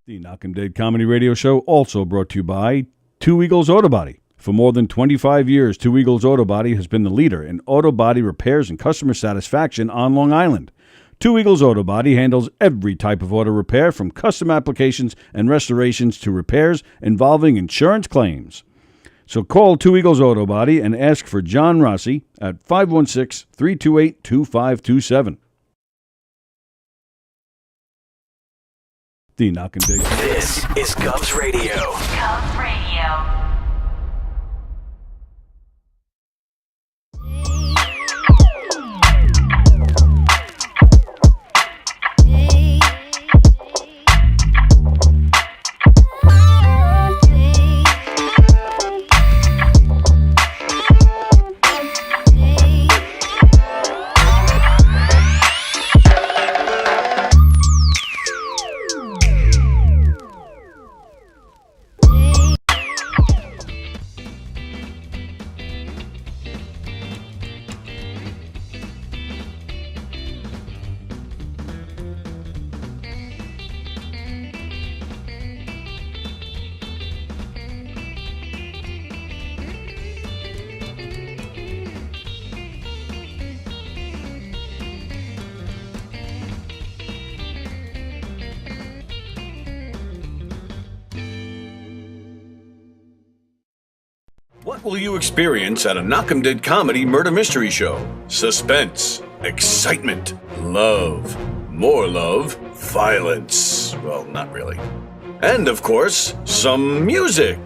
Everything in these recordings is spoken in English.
The Knockem Dead Comedy Radio Show also brought to you by Two Eagles Auto Body. For more than 25 years, Two Eagles Auto Body has been the leader in auto body repairs and customer satisfaction on Long Island. Two Eagles Auto Body handles every type of auto repair, from custom applications and restorations to repairs involving insurance claims. So call Two Eagles Auto Body and ask for John Rossi at 516-328-2527. The Knock and Dig. This is Cubs Radio. Cubs Radio. What will you experience at a Knockem Dead Comedy Murder Mystery Show? Suspense, excitement, love, more love, violence. Well, not really. And, of course, some music.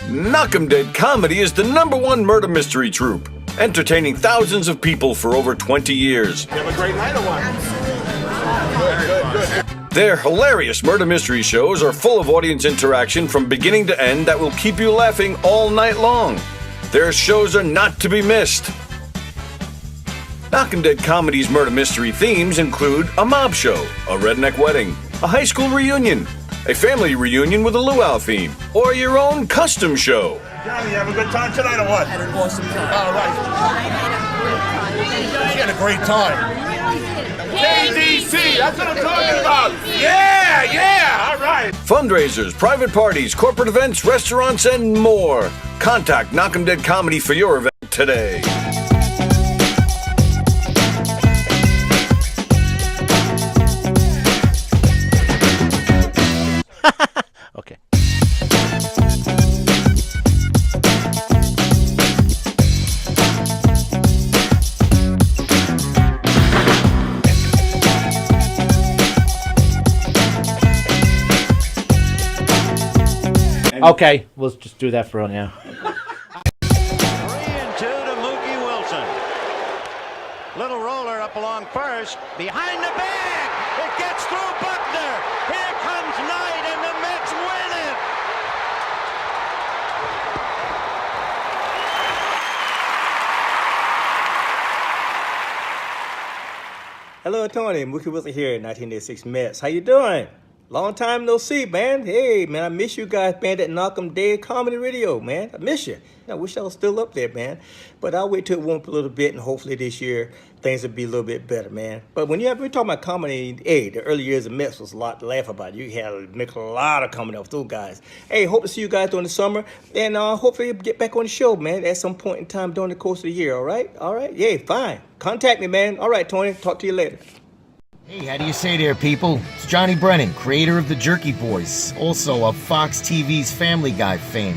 Knockem Dead Comedy is the #1 murder mystery troupe, entertaining thousands of people for over 20 years. You have a great night or what? Good. Their hilarious murder mystery shows are full of audience interaction from beginning to end that will keep you laughing all night long. Their shows are not to be missed. Knockem Dead Comedy's murder mystery themes include a mob show, a redneck wedding, a high school reunion, a family reunion with a luau theme, or your own custom show. Johnny, you have a good time tonight or what? Had an awesome time. All right. She had a great time. KDC, that's what I'm talking about. Yeah, all right. Fundraisers, private parties, corporate events, restaurants, and more. Contact Knockem Dead Comedy for your event today. Okay. Okay, we'll just do that for right now. 3-2 to Mookie Wilson. Little roller up along first. Behind the bag. It gets through Buckner. Here comes Knight, and the Mets win it. Hello, Tony. Mookie Wilson here, 1986 Mets. How you doing? Long time no see, man. Hey, man, I miss you guys, man, at Knockem Dead Comedy Radio, man. I miss you. I wish I was still up there, man. But I'll wait till it warm up a little bit, and hopefully this year things will be a little bit better, man. But when we're talking about comedy, hey, the early years of Mets was a lot to laugh about. You had to make a lot of comedy off those guys. Hey, hope to see you guys during the summer, and hopefully get back on the show, man, at some point in time during the course of the year, all right? All right? Yeah, fine. Contact me, man. All right, Tony. Talk to you later. Hey, how do you say there, people? It's Johnny Brennan, creator of the Jerky Boys, also of Fox TV's Family Guy fame.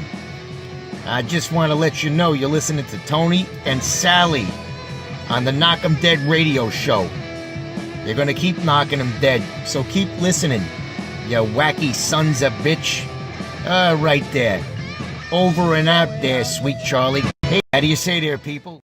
I just want to let you know you're listening to Tony and Sallie on the Knockem Dead radio show. They're gonna keep knocking them dead, so keep listening, you wacky sons of bitch. Right there. Over and out there, sweet Charlie. Hey, how do you say there, people?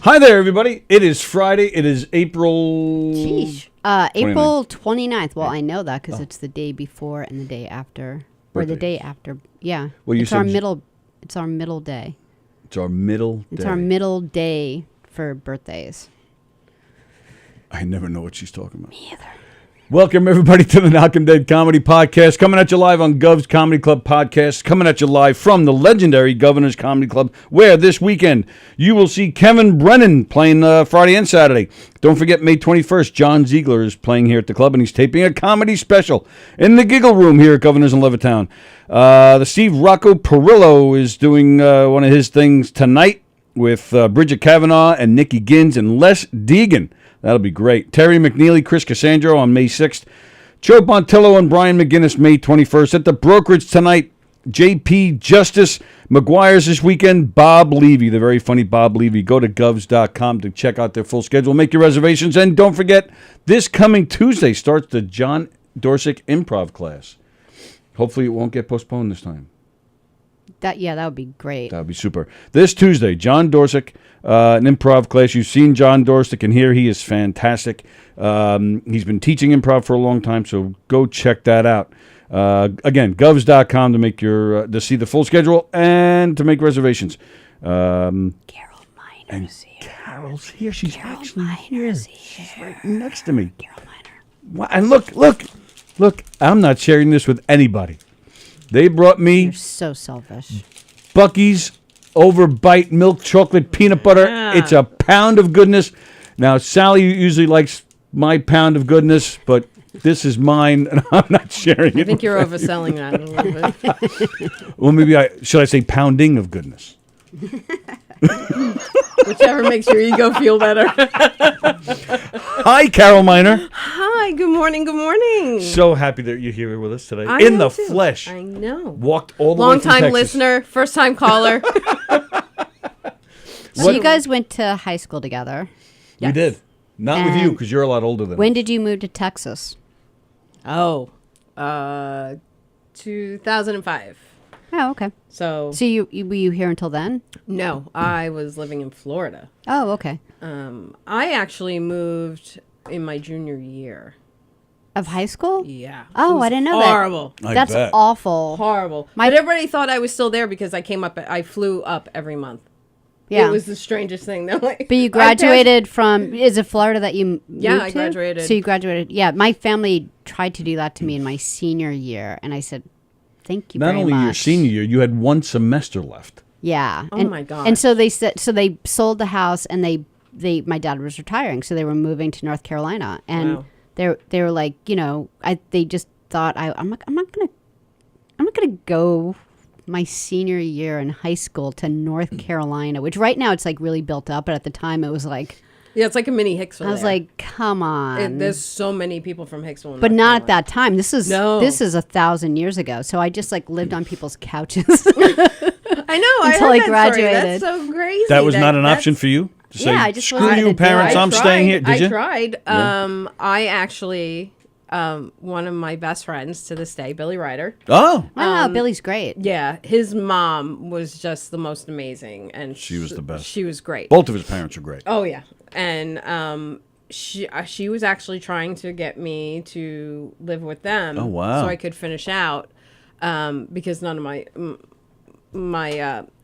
Hi there, everybody. It is Friday. It is April... Sheesh. April 29th. Well, I know that because it's the day before and the day after. Or the day after. Yeah. Well, it's our middle day. It's our middle day. It's our middle day for birthdays. I never know what she's talking about. Me either. Welcome, everybody, to the Knockem Dead Comedy Podcast. Coming at you live on Gov's Comedy Club Podcast. Coming at you live from the legendary Governor's Comedy Club, where this weekend you will see Kevin Brennan playing Friday and Saturday. Don't forget, May 21st, John Ziegler is playing here at the club, and he's taping a comedy special in the Giggle Room here at Governor's in Levittown. The Steve Rocco Perillo is doing one of his things tonight with Bridget Kavanaugh and Nikki Gins and Les Deegan. That'll be great. Terry McNeely, Chris Cassandro on May 6th. Joe Bontillo and Brian McGinnis May 21st. At the brokerage tonight, JP Justice McGuire's this weekend. Bob Levy, the very funny Bob Levy. Go to govs.com to check out their full schedule. Make your reservations. And don't forget, this coming Tuesday starts the John Dorsick improv class. Hopefully it won't get postponed this time. That would be great. That would be super. This Tuesday, John Dorsick, an improv class. You've seen John Dorsick in here. He is fantastic. He's been teaching improv for a long time, so go check that out. Again, govs.com to make to see the full schedule and to make reservations. Carol Miner's here. Carol's here. She's Carol actually Miner's here. here. She's right next to me. Carol Miner. Wow. And look, I'm not sharing this with anybody. They brought me You're so selfish. Bucky's Overbite milk chocolate peanut butter. Yeah. It's a pound of goodness. Now, Sallie usually likes my pound of goodness, but this is mine, and I'm not sharing it. I think you're overselling that a little bit. Well, maybe should I say pounding of goodness? Whichever makes your ego feel better. Hi, Carol Miner. Hi, good morning, good morning. So happy that you're here with us today. I In am the too. flesh. I know. Walked all the way Long from time Texas. listener, first time caller. So you guys went to high school together. We did. Not with you, because you're a lot older than When us. did you move to Texas? 2005. Oh, okay. So So were you here until then? no, I was living in Florida. Oh, okay. I actually moved in my junior year. Of high school? Yeah. Oh, It was I didn't know that. horrible. That's bet. awful. Horrible. My- But everybody thought I was still there because I flew up every month. Yeah. It was the strangest thing. They're like, But you graduated from, is it Florida that you moved Yeah, I to? graduated. So you graduated. Yeah, my family tried to do that to me in my senior year, and I said, thank you Not very only much. your senior year, you had one semester left. Yeah. Oh my gosh. And so they said, so they sold the house, and my dad was retiring, so they were moving to North Carolina, and Wow. they were like, they just thought I'm not gonna go my senior year in high school to North Carolina, which right now it's like really built up, but at the time it was like, yeah, it's like a mini Hicksville. I was there. like, come on. There's so many people from Hicksville. in But North not at Carolina. that time. This is No. 1,000 years ago. So I just like lived on people's couches. I know. Until I I heard that story. graduated. That's so crazy. That was not an that's- option for you? To say, Yeah, I just screw wasn't you, gonna do it. parents, I'm staying here. Did you? I tried. I actually, one of my best friends to this day, Billy Ryder. Oh. Wow, Billy's great. Yeah, his mom was just the most amazing, and She was the best. She was great. Both of his parents are great. Oh yeah, and she was actually trying to get me to live with them. Oh, wow. So I could finish out, because none of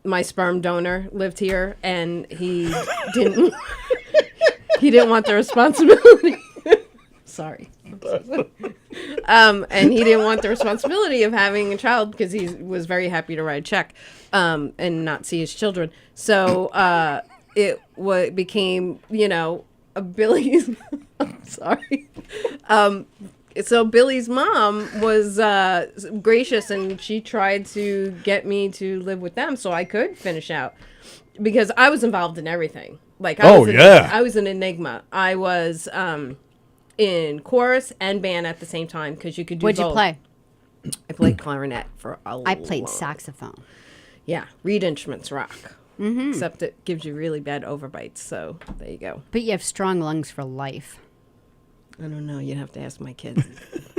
my sperm donor lived here, and he didn't want the responsibility. Sorry. And he didn't want the responsibility of having a child because he was very happy to write a check and not see his children. So it became, a Billy's. I'm sorry. So Billy's mom was gracious, and she tried to get me to live with them so I could finish out, because I was involved in everything. Like I was an enigma. I was in chorus and band at the same time, because you could do What'd both. you play? I played clarinet for a I played long- saxophone. Yeah, reed instruments rock. Except it gives you really bad overbites. So there you go. But you have strong lungs for life. I don't know. You'd have to ask my kids.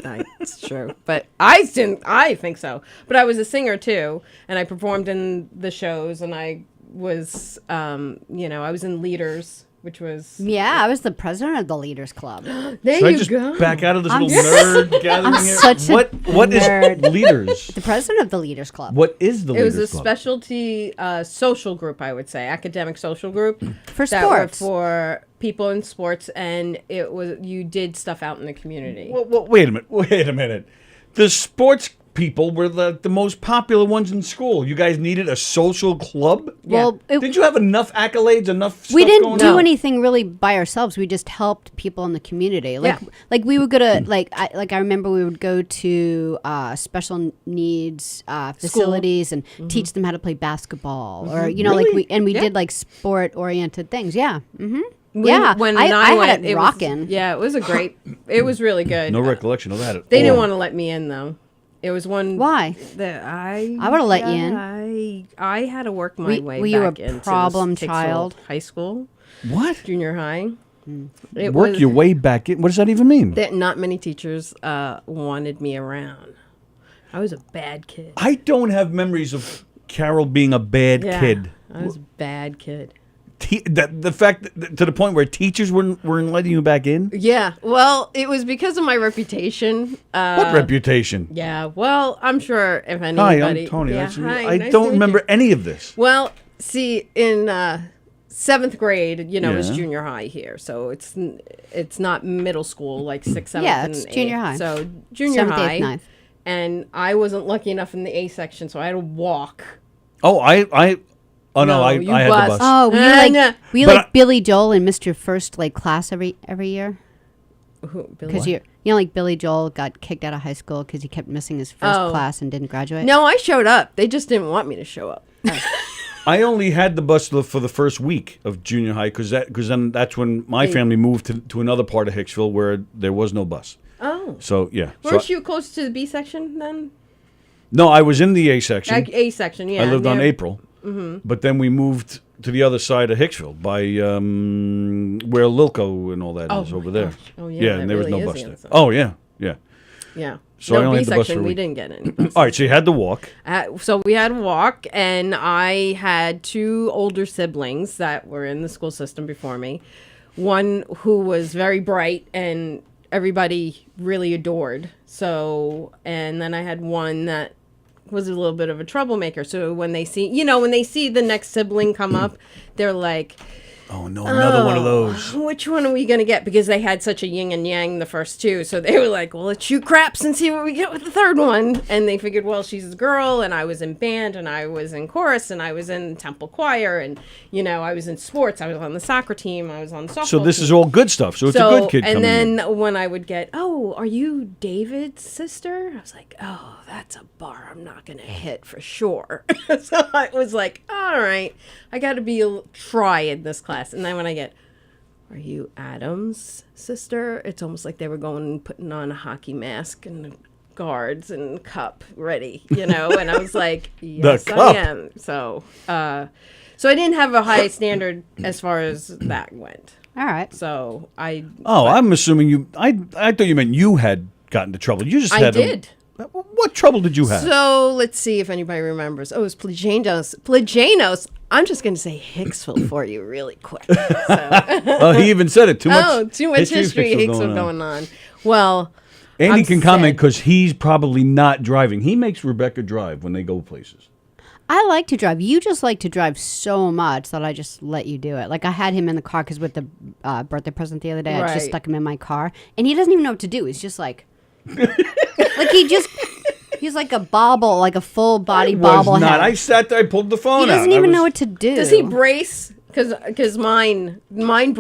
That's true. But I think so. But I was a singer too, and I performed in the shows, and I was, I was in Leaders, which was Yeah, I was the president of the Leaders Club. there Should I you just go. back out of this I'm little nerd gathering I'm here? such a What is nerd. Leaders? The president of the Leaders Club. What is the It was Leaders a Club? specialty social group, I would say, academic social group For that were sports. for people in sports, and you did stuff out in the community. Well, wait a minute. The sports people were the most popular ones in school. You guys needed a social club? Well, Didn't you have enough accolades, enough stuff we didn't going do on? anything really by ourselves. We just helped people in the community. Like we would go to I remember we would go to special needs facilities and teach them how to play basketball, or Really? we did like sport oriented things. Yeah. Mm-hmm. When I I had went, it rocking. Yeah, it was it was really good. No recollection of that at They all. didn't want to let me in though. It was one. Why? That I would've let you in. I had to work my way were you back a into problem this Hicksville child? high school, What? junior high. It Work was your way back in? What does that even mean? that not many teachers wanted me around. I was a bad kid. I don't have memories of Carol being a bad Yeah, kid. I was a bad kid. The fact that, to the point where teachers weren't letting you back in? Yeah, well, it was because of my reputation. What reputation? Yeah, well, I'm sure if Hi, anybody. I'm Tony. Yeah, Nice to meet you. hi, I nice to don't meet remember you. any of this. Well, see, in 7th grade, is Yeah. junior high here, so it's not middle school like 6th, 7th, Yeah, and it's junior 8th. high. So junior 7th, 8th, high, 9th. and I wasn't lucky enough in the A section, so I had to walk. Oh, oh no, No, I you had bus. the bus. Oh, were you no. like But Billy Joel and Mr. First like class every year? Billy- Because like Billy Joel got kicked out of high school because he kept missing his first Oh. class and didn't graduate. No, I showed up. They just didn't want me to show up. I only had the bus for the first week of junior high because then that's when my family moved to another part of Hicksville where there was no bus. Oh, So yeah. weren't you close to the B section then? No, I was in the A section. A section, yeah. I lived on near- April. Mm-hmm. But then we moved to the other side of Hicksville by where Lilco and all that is Oh over my there. gosh. Oh, yeah, Yeah, that and there was really no is bus the there. other side. Oh yeah, yeah. Yeah. So I no, only B had the bus for a section, we week. didn't get any buses. All right, so you had to walk. So we had to walk, and I had 2 older siblings that were in the school system before me. One who was very bright and everybody really adored. So, and then I had one that was a little bit of a troublemaker. So when they see, when they see the next sibling come up, they're like, Oh no, another one of those. which one are we going to get? Because they had such a yin and yang the first 2. So they were like, well, let's shoot craps and see what we get with the third one. And they figured, well, she's a girl, and I was in band, and I was in chorus, and I was in temple choir, and, I was in sports. I was on the soccer team. I was on the softball So this team. is all good stuff. So it's a good kid And coming then in. when I would get, oh, are you David's sister? I was like, oh, that's a bar I'm not going to hit for sure. So I was like, all right, I got to try in this class. And then when I get, are you Adam's sister? It's almost like they were going and putting on a hockey mask and guards and cup ready, and I was like, yes, I cup. am. So I didn't have a high standard as far as that went. All right. So I'm assuming you. I thought you meant you had gotten into trouble. You just I had. did. What trouble did you have? So let's see if anybody remembers. Oh, it was Plejanos. Plejanos. I'm just going to say Hicksville for you really quick. So. Oh, he even said it. Too much. Too much history. of Hicksville going on. Well, Andy I'm can comment sad. because he's probably not driving. He makes Rebecca drive when they go places. I like to drive. You just like to drive so much that I just let you do it. Like I had him in the car because with the birthday present the other day, I just Right. stuck him in my car, and he doesn't even know what to do. He's just like, he's like a bobble, like a full body bobblehead. I sat there. I pulled the phone He out. doesn't even know what to do. Does he brace? Because mine,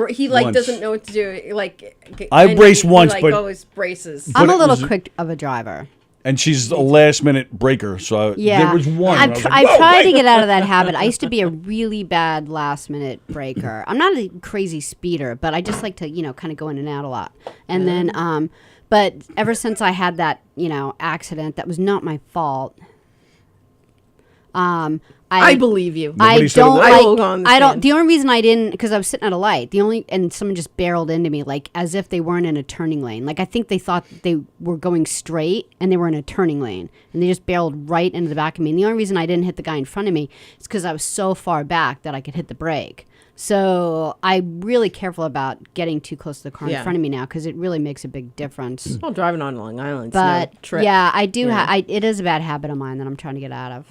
he like Once. doesn't know what to do. Like I and braced he, once, like, but- always braces. I'm But a it little was- quick of a driver. And she's a last minute breaker. So Yeah, there was one. I've, I was tr- like, I've "Whoa, tried to wait." get out of that habit. I used to be a really bad last minute breaker. I'm not a crazy speeder, but I just like to, kind of go in and out a lot. And then, but ever since I had that, accident, that was not my fault. I believe you. I Nobody said a don't word? I like. will go on the I don't. stand. The only reason I didn't, because I was sitting at a light. And someone just barreled into me, like as if they weren't in a turning lane. Like I think they thought they were going straight and they were in a turning lane, and they just barreled right into the back of me. And the only reason I didn't hit the guy in front of me is because I was so far back that I could hit the brake. So I'm really careful about getting too close to the car in Yeah. front of me now, because it really makes a big difference. Well, driving on Long Island, But trip. yeah, I do. Yeah. It is a bad habit of mine that I'm trying to get out of.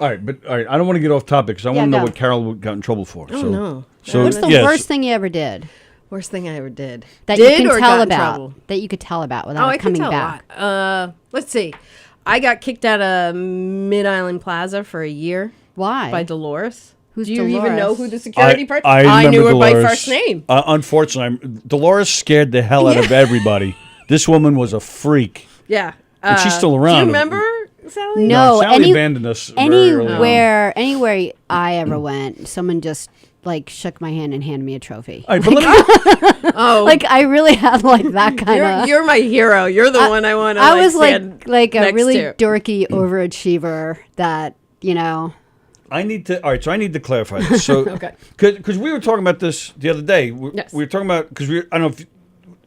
All right, I don't want to get off topic because I want to know go. what Carol got in trouble for. Oh, no. So What's the yes, worst thing you ever did Worst thing I ever did. that Did you or can got tell in about? trouble? That you could tell about without I it can coming tell back. a lot. Let's see. I got kicked out of Mid-Island Plaza for a year Why? by Dolores. Who's Do you even Dolores? know who the security person? I remember knew her by Dolores. first name. Unfortunately, Dolores scared the hell out of everybody. This woman was a freak. Yeah. And she's still Do around. you remember, Sally? No, Sally abandoned us very early on. anywhere I ever went, someone just like shook my hand and handed me a trophy. All right, but let me, Oh, Like I really had like that kind of. you're my hero. You're the one I want to. I was stand like a next really to. dorky overachiever that I need to. All right, so I need to clarify this. So, Okay. because we were talking about this the other day. Yes. We were talking about because I don't know if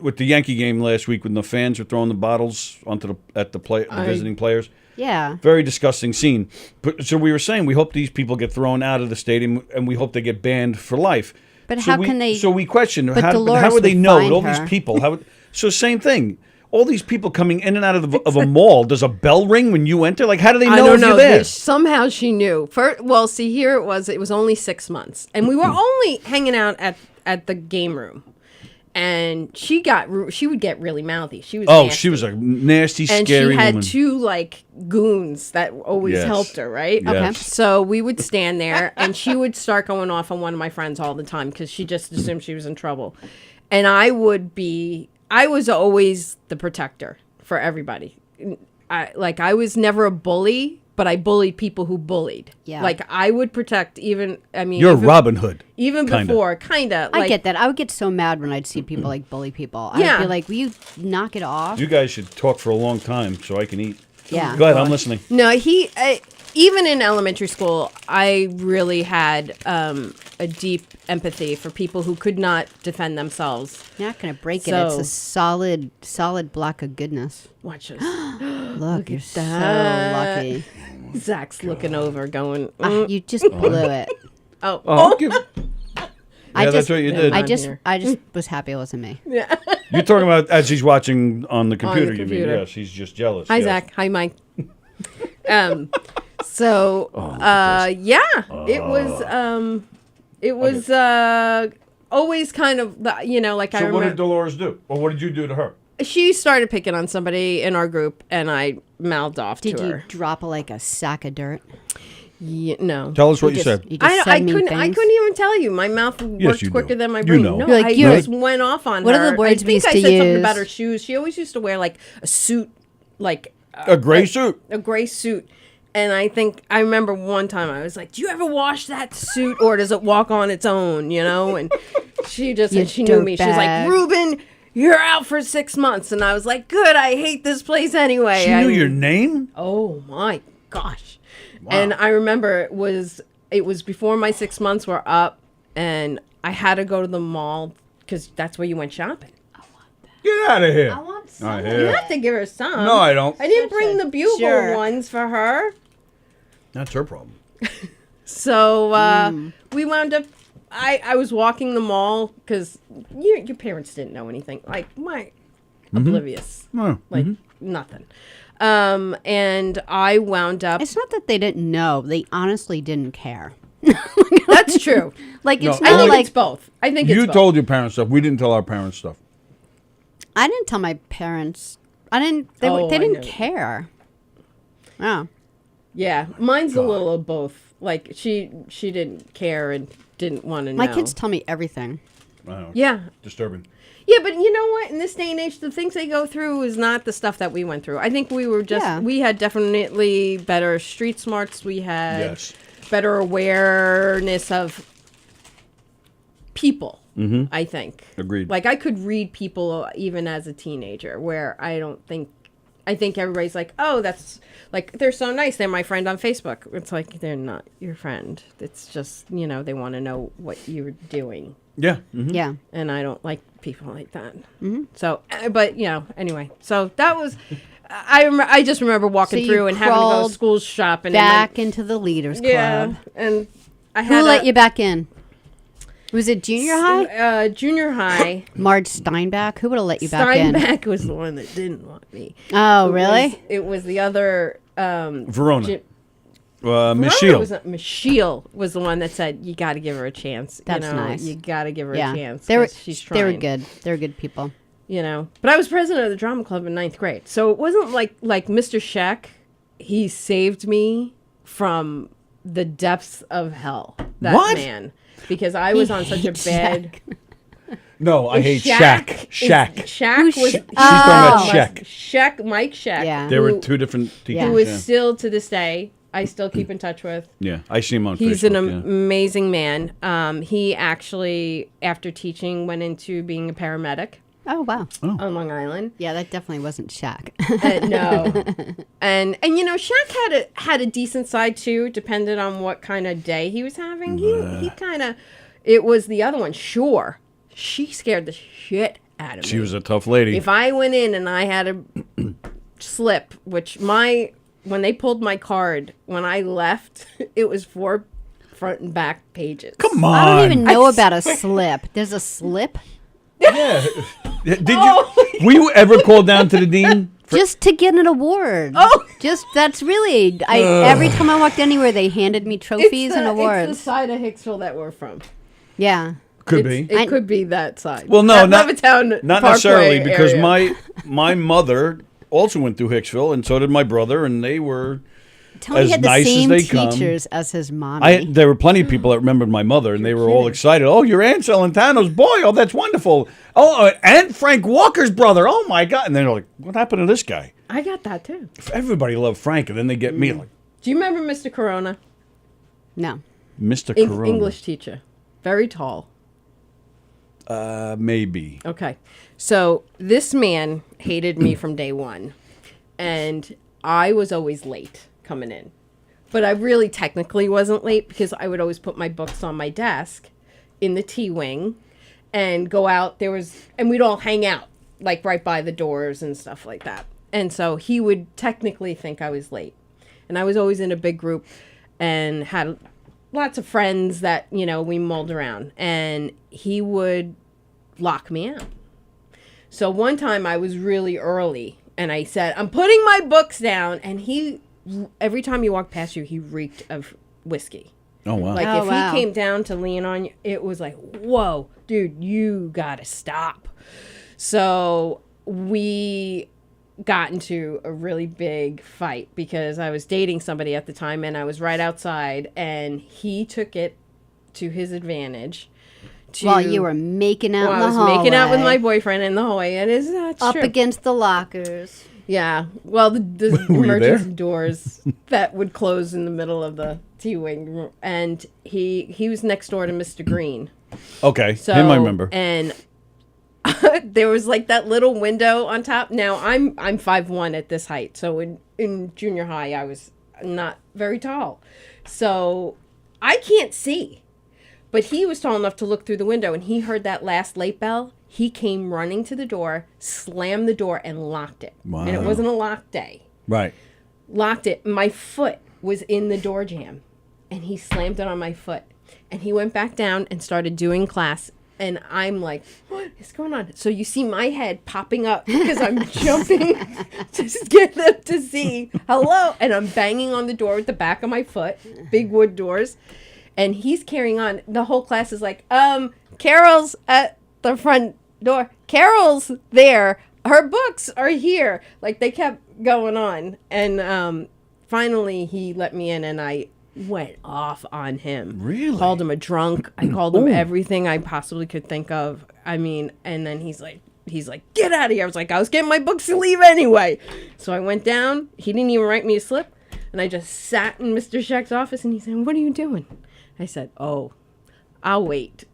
with the Yankee game last week when the fans were throwing the bottles onto the visiting players. Yeah. Very disgusting scene. But so we were saying we hope these people get thrown out of the stadium and we hope they get banned for life. But So how we- can they- So we questioned But how Dolores would they would know find all her. these people? So same thing. All these people coming in and out of a mall. Does a bell ring when you enter? Like how do they know I don't if know. you're there? Somehow she knew. Well, see, here it was. It was only 6 months, and we were only hanging out at the game room. And she would get really mouthy. She was Oh, nasty. she was a nasty, and scary she had woman. two like goons that always Yes. helped her, right? Yes. Okay. So we would stand there, and she would start going off on one of my friends all the time because she just assumed she was in trouble. And I was always the protector for everybody. I was never a bully, but I bullied people who bullied. Yeah. Like I would protect even. I mean, You're even, Robin Hood. Even kinda. before, kinda. I like, get that. I would get so mad when I'd see people like bully people. Yeah. I'd be like, will you knock it off? You guys should talk for a long time so I can eat. Yeah. Go ahead, I'm listening. No, even in elementary school, I really had a deep empathy for people who could not defend themselves. You're not going to break it. It's So- a solid block of goodness. Watch this. Look, you're so that. lucky. Zach's looking over, going, You just blew it. oh, I'll give- I Yeah, just, that's what you did. on here. I just was happy it wasn't me. You're talking about as he's watching on the computer, you mean? computer. Yes, he's just jealous. Hi, yes. Zach. Hi, Mike. So, yeah, it was always kind of, like I So what remember. did Dolores do? Or what did you do to her? She started picking on somebody in our group, and I mouthed off Did to you her. drop like a sack of dirt? No. Tell us what you just- said. You just said mean I things? couldn't even tell you. My mouth worked you do. quicker than my You brain. know. No, You're like, I you're- just went off on What her. are the words I we think used I to said something about use? her shoes. She always used to wear like a suit, like A gray suit. a gray suit. And I remember one time I was like, "Do you ever wash that suit, or does it walk on its own?" And she just You said she knew me. She was like, dirtbag. "Ruben, you're out for 6 months," and I was like, "Good, I hate this place anyway." She knew your name? Oh my gosh! And I remember it was before my 6 months were up, and I had to go to the mall because that's where you went shopping. Get out of here. I want All right, You here. have to give her some. No, I don't. I didn't bring the bugle jerk. ones for her. That's her problem. So we wound up. I was walking the mall because your parents didn't know anything. Like oblivious, Oh, like nothing. And I wound up. It's not that they didn't know; they honestly didn't care. That's true. Like it's No, I not think like it's both. I think it's You both. told your parents stuff. We didn't tell our parents stuff. I didn't tell my parents. I didn't. They Oh, they I didn't know. care. Oh, Yeah, mine's a little of both. Like she didn't care and didn't want to know. my kids tell me everything. I don't know. Yeah. Disturbing. Yeah, but you know what? In this day and age, the things they go through is not the stuff that we went through. I think we were just, Yeah. we had definitely better street smarts. We had Yes. better awareness of people, I think. Agreed. Like, I could read people even as a teenager, where I don't think I think everybody's like, oh, that's like, they're so nice. They're my friend on Facebook. It's like, they're not your friend. It's just, you know, they want to know what you're doing. Yeah. Yeah. And I don't like people like that. So, but, you know, anyway. So that was, I just remember walking So you through and having to go crawled school shopping. Back into the leaders club. Yeah. And I Who had let you back in? Was it junior high? Junior high. Marge Steinbach? Who would have let you back in? Steinbach was the one that didn't want me. Oh, really? It was the other. Verona. Verona Michiel. Michiel was the one that said, you got to give her a chance. That's you know, nice. You got to give her Yeah. a chance. They were, she's they were trying. good. They were good people. You know, but I was president of the drama club in 9th grade. So it wasn't like Mr. Scheck. He saved me from the depths of hell. That What? man. Because I was on such a bad... No, I hate Shaq. Shaq. Shaq was... She's talking about Shaq. Shaq, Mike Shaq. Yeah. There were two different teachers. Who is still to this day, I still keep in touch with. Yeah, I see him on He's Facebook. an amazing man. He actually, after teaching, went into being a paramedic. Oh, wow. On Long Island. Yeah, that definitely wasn't Shaq. No. and you know, Shaq had a decent side too, depending on what kind of day he was having. He kind of, it was the other one. Sure, she scared the shit out of me. She was a tough lady. If I went in and I had a slip, which when they pulled my card, when I left, it was 4 front and back pages. Come on. I don't even know about a slip. There's a slip? Yeah. Did you? Were you ever called down to the dean? Just to get an award. Oh. That's really, every time I walked anywhere, they handed me trophies and awards. It's the side of Hicksville that we're from. Yeah. Could be. It could be that side. Well, no, not Levittown not Parkway necessarily, because area. my mother also went through Hicksville, and so did my brother, and they were Tony as had the nice as same they come. teachers as his mommy. There were plenty of people that remembered my mother, and they were all excited. Oh, your Aunt Celentano's boy. Oh, that's wonderful. Oh, Aunt Frank Walker's brother. Oh, my God. And they're like, what happened to this guy? I got that too. Everybody loved Frank, and then they get me like, Do you remember Mr. Corona? No. Mr. Corona. English teacher. Very tall. Maybe. Okay. So this man hated me from day one. And I was always late coming in. But I really technically wasn't late because I would always put my books on my desk in the T wing and go out. And we'd all hang out, like right by the doors and stuff like that. And so he would technically think I was late. And I was always in a big group and had lots of friends that, you know, we mulled around. And he would lock me out. So one time I was really early and I said, I'm putting my books down. And every time he walked past you, he reeked of whiskey. Oh, wow. Like, Oh, if wow. he came down to lean on you, it was like, whoa, dude, you gotta stop. So we got into a really big fight because I was dating somebody at the time and I was right outside and he took it to his advantage. While you were making out in the I was hallway. making out with my boyfriend in the hallway. And that's Up true. against the lockers. Yeah. Well, the Were you emergency there? doors that would close in the middle of the T-wing. And he was next door to Mr. Green. Okay. So, him I remember. And there was like that little window on top. Now, I'm 5'1" at this height. So in junior high, I was not very tall. So I can't see. But he was tall enough to look through the window, and he heard that last late bell. He came running to the door, slammed the door, and locked it. Wow. And it wasn't a lock day. Right. Locked it. My foot was in the door jamb, and he slammed it on my foot. And he went back down and started doing class. And I'm like, what is going on? So you see my head popping up because I'm jumping to get them to see, hello. And I'm banging on the door with the back of my foot, big wood doors. And he's carrying on. The whole class is like, Carol's at the front door. Carol's there. Her books are here. Like, they kept going on. And finally, he let me in, and I went off on him. Really? Called him a drunk. I called him everything I possibly could think of. I mean, and then he's like, get out of here. I was like, I was getting my books to leave anyway. So I went down. He didn't even write me a slip. And I just sat in Mr. Scheck's office, and he said, what are you doing? I said, oh, I'll wait.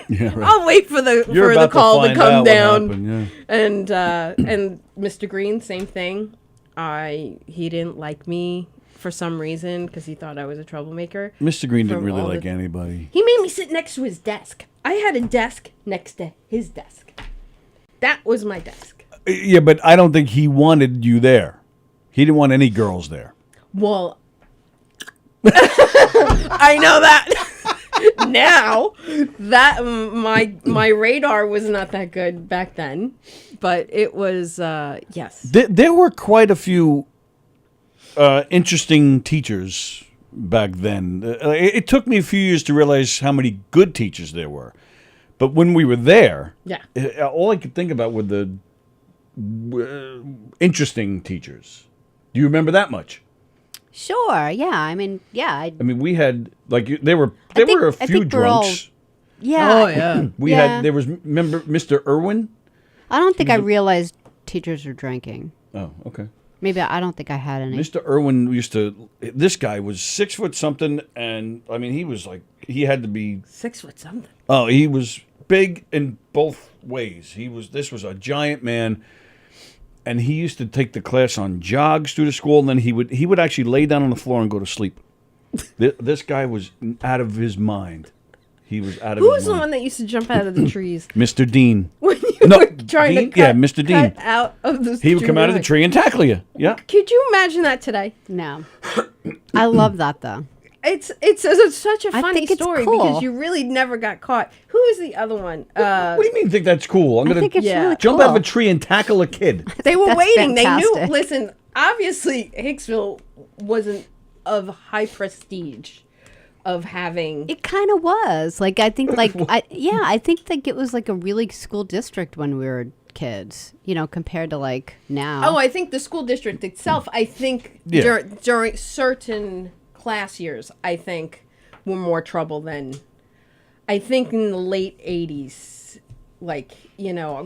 Yeah, right. I'll wait for the You're for the about to call to find come out what down. happened, yeah. And Mr. Green, same thing. he didn't like me for some reason because he thought I was a troublemaker. Mr. Green didn't From really all like the- anybody. He made me sit next to his desk. I had a desk next to his desk. That was my desk. Yeah, but I don't think he wanted you there. He didn't want any girls there. Well, I know that now. That my radar was not that good back then, but it was yes. There were quite a few interesting teachers back then. It took me a few years to realize how many good teachers there were. But when we were there, Yeah. all I could think about were the interesting teachers. Do you remember that much? Sure. Yeah. I mean, yeah. I mean, we had there were a few drunks. Yeah. Oh yeah. There was remember Mr. Irwin? I don't think I realized teachers were drinking. Oh, okay. Maybe I don't think I had any. Mr. Irwin this guy was 6 foot something, and I mean, he had to be 6 foot something. Oh, he was big in both ways. This was a giant man, and he used to take the class on jogs through the school, and then he would actually lay down on the floor and go to sleep. This guy was out of his mind. He was out of Who his was the mind. one that used to jump out of the trees Mr. Dean. when you No, were trying Dean? to cut, Yeah, Mr. Dean. cut out of the He would come out of the tree? tree and tackle you. Yeah. Could you imagine that today? No. I love that though. It's such a I funny think it's story cool. because you really never got caught. Who is the other one? What do you mean think that's cool? I'm I going think it's Yeah. really jump cool. out of a tree and tackle a kid. They were That's waiting. They knew. fantastic. Listen, obviously Hicksville wasn't of high prestige of having. It kind of was. Like I think I think like it was like a really school district when we were kids, compared to like now. Oh, I think the school district itself. I think Yeah. during certain class years, I think were more trouble than. I think in the late 80s,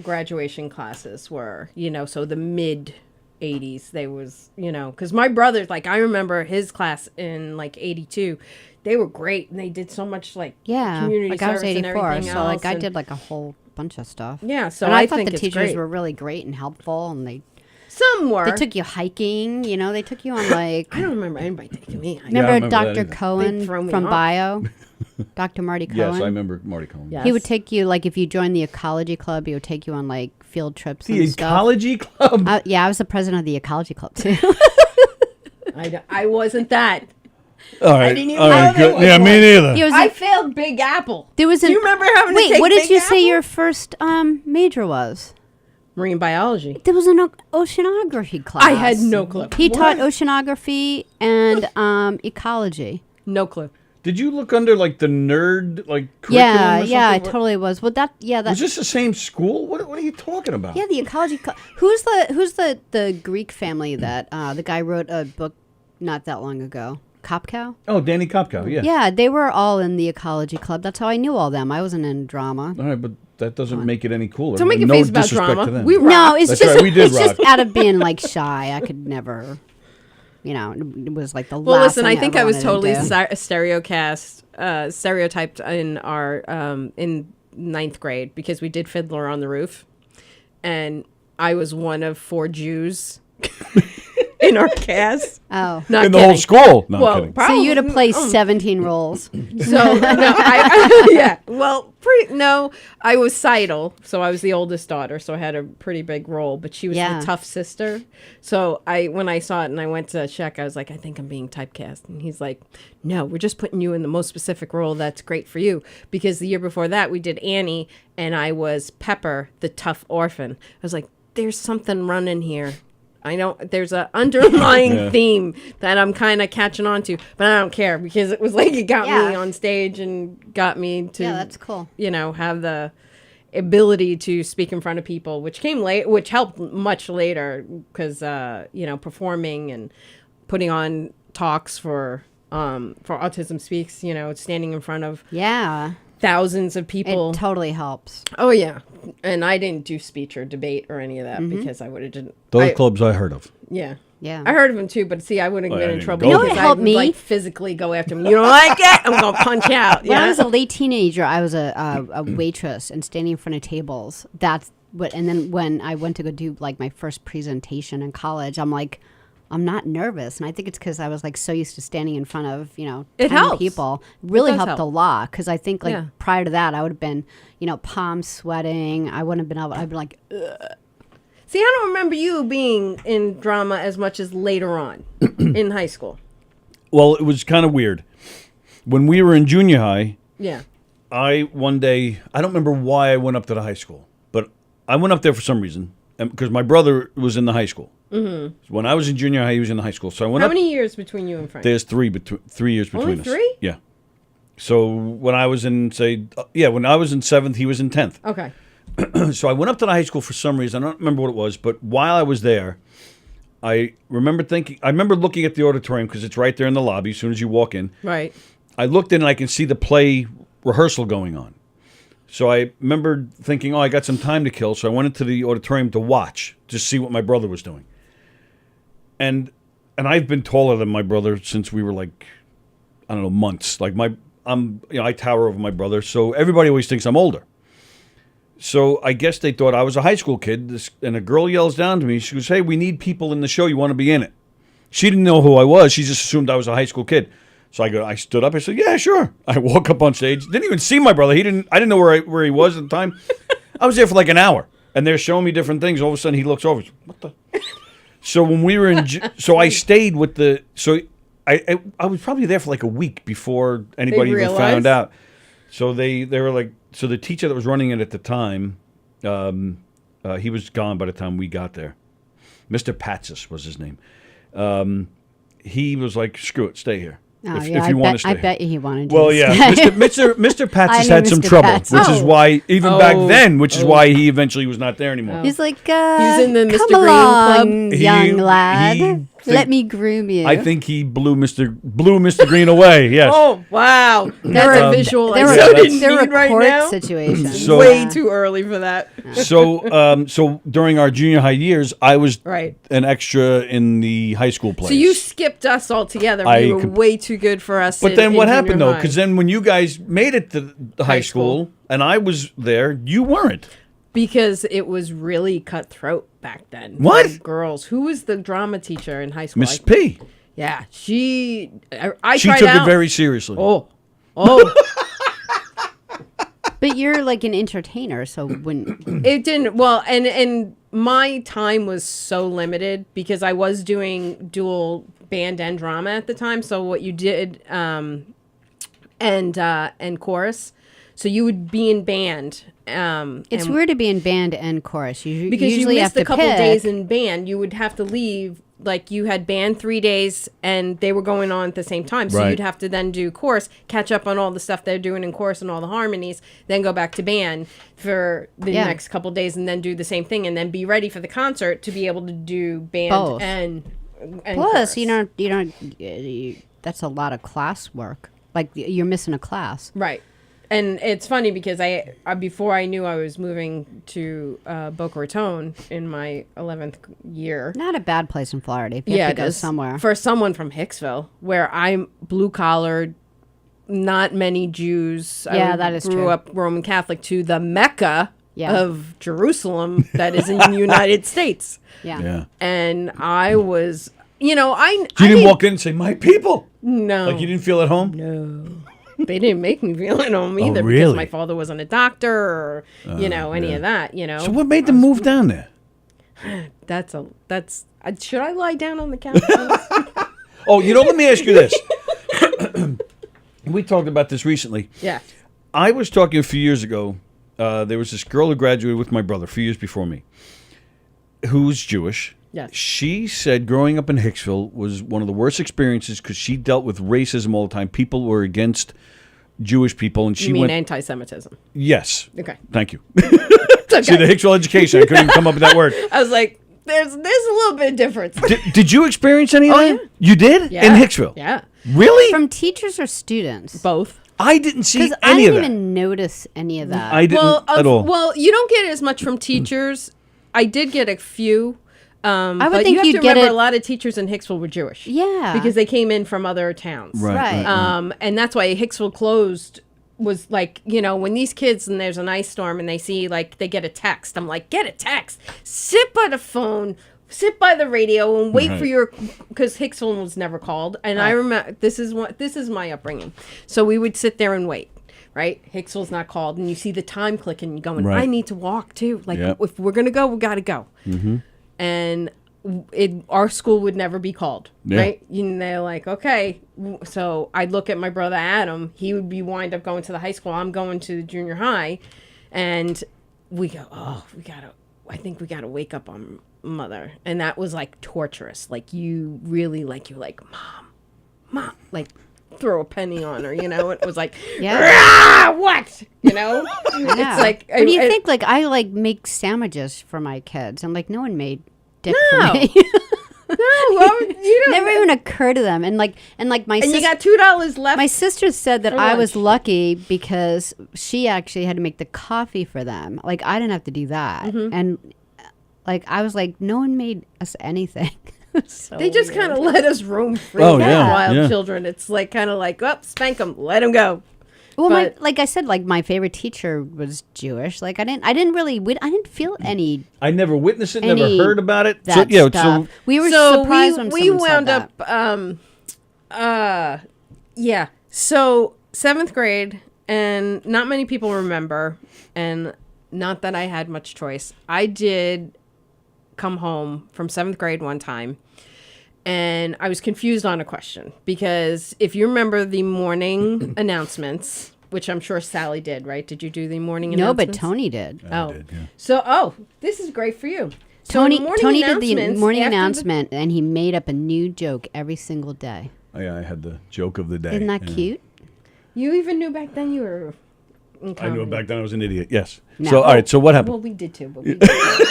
graduation classes were, so the mid 80s, they was, because my brothers, I remember his class in 82, they were great and they did so much yeah, community like I was service and 84, everything so else. I and- did a whole bunch of stuff. Yeah, so and I thought think the it's teachers great. were really great and helpful, and Some were. they took you hiking. They took you on I don't remember anybody taking me. Remember, remember that Dr. either. They'd Cohen throw me from off. Bio? Dr. Marty Cohen? Yes, I remember Marty Cohen. Yeah. He would take you, if you joined the ecology club, he would take you on, field trips The and stuff. ecology club? Yeah, I was the president of the ecology club, too. I wasn't that. All right. didn't even all right, know there good. was Yeah, me one. neither. He was I a- failed Big Apple. there was Do you remember having to Wait, take what did Big you say Apple? your first major was? Marine biology. There was an oceanography class. I had no clue. He taught oceanography and ecology. No clue. Did you look under the nerd curriculum? Yeah, or yeah, I something? totally was. Well, Was this the same school? What are you talking about? yeah, the ecology club. Who's the Greek family that the guy wrote a book not that long ago? Kopkow? Oh, Danny Kopkow, yeah. Yeah, they were all in the ecology club. That's how I knew all them. I wasn't in drama. All right, but that doesn't make it any cooler. Don't make a no face about disrespect drama. to them. We rock. No, it's That's just right, we did it's just rock. out of being shy. I could never, it was the Well, last listen, thing I think ever I was wanted totally to do. stereotyped in our in ninth grade because we did Fiddler on the Roof, and I was one of 4 Jews in our cast. Oh, Not In the whole kidding. school? No, I'm Well, kidding. so you had to play Oh. 17 roles. So no, yeah. Well, I was Seidel, so I was the oldest daughter, so I had a pretty big role. But she was Yeah. the tough sister. So when I saw it and I went to check, I was like, I think I'm being typecast, and he's like, No, we're just putting you in the most specific role that's great for you. Because the year before that, we did Annie, and I was Pepper, the tough orphan. I was like, there's something running here. I know there's an underlying theme that I'm kind of catching on to, but I don't care because it was it got me Yeah. on stage and got me to, Yeah, that's cool. Have the ability to speak in front of people, which came late, which helped much later because, performing and putting on talks for Autism Speaks, standing in front of Yeah, thousands of people. it totally helps. Oh yeah. And I didn't do speech or debate or any of that because I would have didn't. Those clubs I heard of. Yeah. Yeah. I heard of him too, but see, I wouldn't Well, get I in didn't trouble go You know what because I helped would me? physically go after him. You don't like it? I'm gonna punch out. When I Yeah. was a late teenager, I was a waitress and standing in front of tables. That's what. And then when I went to go do my first presentation in college, I'm like, I'm not nervous. And I think it's because I was like so used to standing in front of, 10 It helps. people. Really It does helped a help. lot. Because I think like Yeah. prior to that, I would have been, palms sweating. I wouldn't have been able, I'd be like, ugh. See, I don't remember you being in drama as much as later on in high school. Well, it was kind of weird. When we were in junior high, Yeah. one day, I don't remember why I went up to the high school, but I went up there for some reason because my brother was in the high school. Mm-hmm. When I was in junior high, he was in the high school. So I went How up. many years between you and Frank? There's 3 years between Only us. 3? Yeah. So when I was in, when I was in 7th, he was in 10th. Okay. So I went up to the high school for some reason. I don't remember what it was, but while I was there, I remember looking at the auditorium because it's right there in the lobby as soon as you walk in. Right. I looked in and I can see the play rehearsal going on. So I remember thinking, I got some time to kill. So I went into the auditorium to watch, to see what my brother was doing. And I've been taller than my brother since we were like, I don't know, months. Like I tower over my brother. So everybody always thinks I'm older. So I guess they thought I was a high school kid. And a girl yells down to me. She goes, "Hey, we need people in the show. You want to be in it?" She didn't know who I was. She just assumed I was a high school kid. So I stood up. I said, "Yeah, sure." I walk up on stage. Didn't even see my brother. I didn't know where he was at the time. I was there for like an hour, and they're showing me different things. All of a sudden, he looks over. What the? So when we were I stayed with the. So I was probably there for like a week before anybody even found out. So they were like. So the teacher that was running it at the time, he was gone by the time we got there. Mr. Patsis was his name. He was like, "Screw it, stay here. If you want to stay." I bet you he wanted to. Well, yeah, Mr. Patsis knew had some Mr. trouble, Patsis. which is why which is why he eventually was not there anymore. He's like, He's in the Mr. come Green along, Club. young lad. He Let me groom you. I think he blew Mr. Green away. Yes. Oh, wow. That's a visual I There so were didn't there were need right court now. situations. So- Way too early for that. So during our junior high years, I was Right. an extra in the high school plays. So you skipped us altogether. I You were could- way too good for us. But in- then in what junior happened though? high. Because then when you guys made it to the high school and I was there, you weren't. Because it was really cutthroat back then. What? For girls. Who was the drama teacher in high school? Miss P. Yeah, she She tried took out. it very seriously. Oh. But you're like an entertainer, so when It didn't. Well, and my time was so limited because I was doing dual band and drama at the time. So what you did, and chorus. So you would be in band. it's and- weird to be in band and chorus. You because you usually missed have a to couple pick. days in band. You would have to leave. Like you had band 3 days and they were going on at the same time. So Right. you'd have to then do chorus, catch up on all the stuff they're doing in chorus and all the harmonies, then go back to band for the Yeah. next couple days and then do the same thing and then be ready for the concert to be able to do band Both. and Plus, chorus. that's a lot of class work. Like you're missing a class. Right. And it's funny because I before I knew I was moving to Boca Raton in my 11th year. Not a bad place in Florida. If you have to go somewhere. For someone from Hicksville, where I'm blue collared, not many Jews. Yeah, that is grew true. up Roman Catholic to the Mecca Yeah. of Jerusalem that is in the United States. Yeah. Yeah. And I was, I You didn't walk in and say, "My people." No. Like you didn't feel at home. No. They didn't make me feel at home either really? because my father wasn't a doctor or, any of that, So what made them move down there? Should I lie down on the couch? Oh, let me ask you this. We talked about this recently. Yeah. I was talking a few years ago. There was this girl who graduated with my brother a few years before me, who's Jewish. Yes. She said growing up in Hicksville was one of the worst experiences because she dealt with racism all the time. People were against Jewish people, and she You mean went. anti-Semitism? Yes. Okay. Thank you. It's okay. See, the Hicksville education. I couldn't even come up with that word. I was like, there's a little bit of difference. Did you experience any of that? yeah. You did? Yeah. In Hicksville? Yeah. Really? From teachers or students? Both. I didn't see Because I any of didn't that. even notice any of that. I didn't at all. Well, you don't get as much from teachers. I did get a few. I would but think you have you'd to get remember it. a lot of teachers in Hicksville were Jewish. Yeah. Because they came in from other towns. Right. And that's why Hicksville closed was like, when these kids and there's an ice storm and they see like they get a text. I'm like, get a text. Sit by the phone sit by the radio and wait Right. for your, because Hicksville was never called. And I remember, this is my upbringing. So we would sit there and wait, right? Hicksville's not called. And you see the time click and you're going, Right. I need to walk too. Like, Yep. if we're going to go, we got to go. And our school would never be called, Yeah. right? And they're like, okay. So I'd look at my brother Adam. He would be wind up going to the high school. I'm going to the junior high. And we go, I think we got to wake up on mother. And that was like torturous. Like you really you're like, mom, like throw a penny on her, you know? It was like, Yeah. what? You know? It's like, what do you think? Like, I like make sandwiches for my kids. I'm like, no one made dick No. for me. No, well, you don't. Never even occurred to them. And my And sister, you got $2 left. my sister said that for I was lunch. lucky because she actually had to make the coffee for them. Like, I didn't have to do that. And like, I was like, no one made us anything. So They just weird. kind of let us roam free Oh, like yeah, wild yeah. children. It's like kind of like, oh, spank them, let them go. Well, But- like I said, like my favorite teacher was Jewish. Like I didn't feel any I never witnessed it, never Any heard about it. that So, stuff. We were So surprised when we someone wound said up, yeah. So 7th grade, and not many people remember, and not that I had much choice. I did come home from 7th grade one time, and I was confused on a question because if you remember the morning announcements, which I'm sure Sallie did, right? Did you do the morning No, but announcements? Tony did. So, this is great for you. So Tony the morning Tony did the announcements morning after the- announcement, and he made up a new joke every single day. Oh, yeah, I had the joke of the day. Isn't that Yeah. cute? You even knew back then you were in I comedy. knew it back then. I was an idiot. Yes. No. So, all right. So, what happened? Well, we did too, but we did too.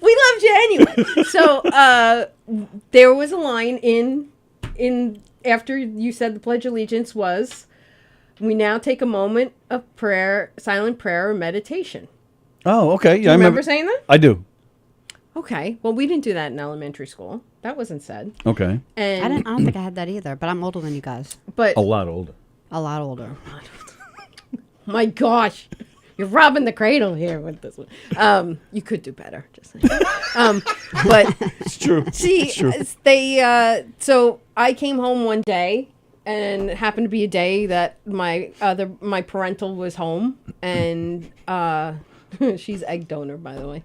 We loved you anyway. So there was a line in after you said the Pledge of Allegiance was, we now take a moment of prayer, silent prayer or meditation. Oh, okay. Yeah, Do you I remember saying that? I do. Okay. Well, we didn't do that in elementary school. That wasn't said. Okay. And I don't think I had that either. But I'm older than you guys. But A lot older. A lot older. my gosh, you're robbing the cradle here with this one. You could do better, just saying. But It's true. see, It's true. they. So I came home one day, and it happened to be a day that my parental was home, and she's egg donor, by the way.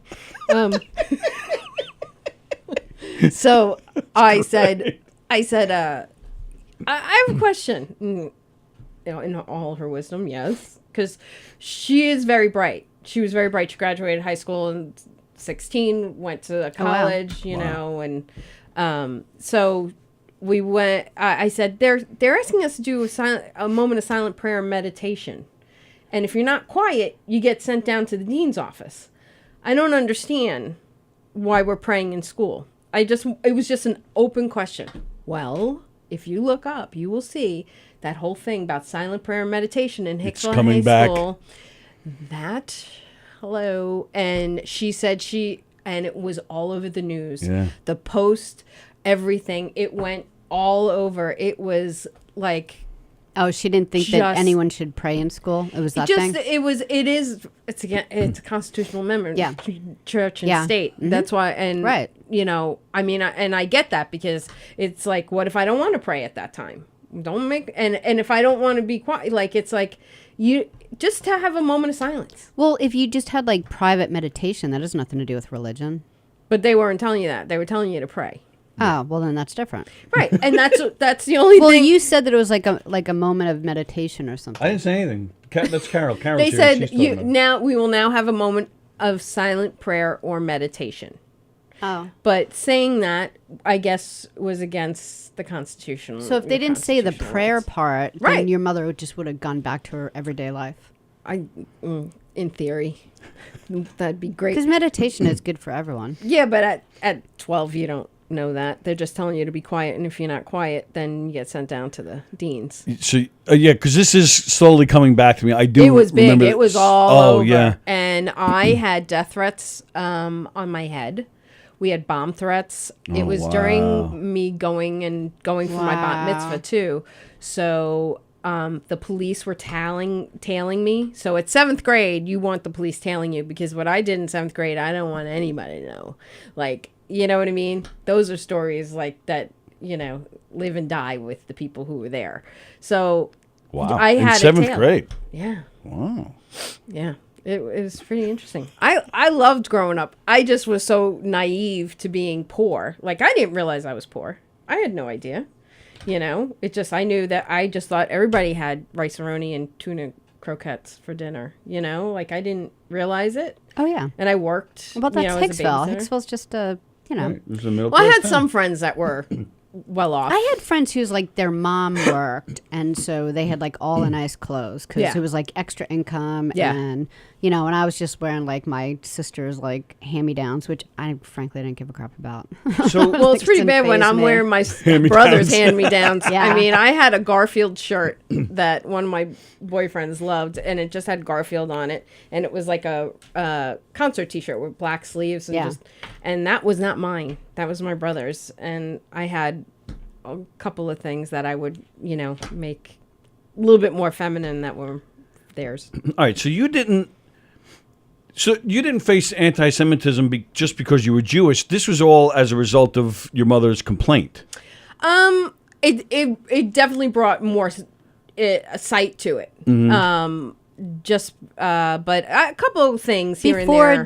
So I said, I have a question. You know, in all her wisdom, yes, because she is very bright. She was very bright. She graduated high school in 16, went to college, you know, and so we went. I said they're asking us to do a moment of silent prayer and meditation, and if you're not quiet, you get sent down to the dean's office. I don't understand why we're praying in school. It was just an open question. Well, if you look up, you will see that whole thing about silent prayer and meditation in Hicksville coming High back. School. Hello. And she said and it was all over the news. Yeah. The Post, everything. It went all over. It was like, Oh, she didn't think that Just- anyone should pray in school. It was that just thing. it's a constitutional amendment. Yeah. Church and Yeah. state. Mhm. That's why. And Right. you know, I mean, and I get that because it's like, what if I don't want to pray at that time? Don't make and if I don't want to be quiet, like it's like you just to have a moment of silence. Well, if you just had like private meditation, that has nothing to do with religion. But they weren't telling you that. They were telling you to pray. Oh, well then that's different. Right, and that's the only Well, thing. you said that it was like a moment of meditation or something. I didn't say anything. That's Carol. Carol's They here. said She's talking about it. we will now have a moment of silent prayer or meditation. Oh. But saying that, I guess, was against the Constitution. So if they didn't say the constitutional prayer rights. part, Right. then your mother would have gone back to her everyday life. In theory, that'd be great. Because meditation is good for everyone. Yeah, but at 12, you don't know that. They're just telling you to be quiet, and if you're not quiet, then you get sent down to the deans. So yeah, because this is slowly coming back to me. I do. It was big. remember It was all Oh over. yeah. And I had death threats on my head. We had bomb threats. It was wow. during me going for my bat Wow. mitzvah too. So the police were tailing me. So at 7th grade, you want the police tailing you, because what I did in 7th grade, I don't want anybody to know. Like, you know what I mean? Those are stories like that, live and die with the people who were there. So Wow. I had in 7th grade. Yeah. Wow. Yeah. It was pretty interesting. I loved growing up. I just was so naive to being poor. Like, I didn't realize I was poor. I had no idea. I knew that I just thought everybody had rice-a-roni and tuna croquettes for dinner. Like, I didn't realize it. Oh, yeah. And I worked. Well, that's as a Hicksville. babysitter. Hicksville's just a, Right. It was a middle Well, I class had town. some friends that were well off. I had friends whose like their mom worked, and so they had like all the nice clothes because Yeah. it was like extra income, Yeah. and and I was just wearing like my sister's like hand-me-downs, which I frankly didn't give a crap about. So Well, it's pretty Didn't bad when faze I'm me. wearing my Hand-me-downs. brother's hand-me-downs. Yeah. I mean, I had a Garfield shirt that one of my boyfriends loved, and it just had Garfield on it, and it was like a concert T-shirt with black sleeves, and Yeah. and that was not mine. That was my brother's, and I had a couple of things that I would, make a little bit more feminine that were theirs. All right, so you didn't face anti-Semitism just because you were Jewish. This was all as a result of your mother's complaint. It definitely brought more a sight to it. Mm-hmm. But a couple of things here and there.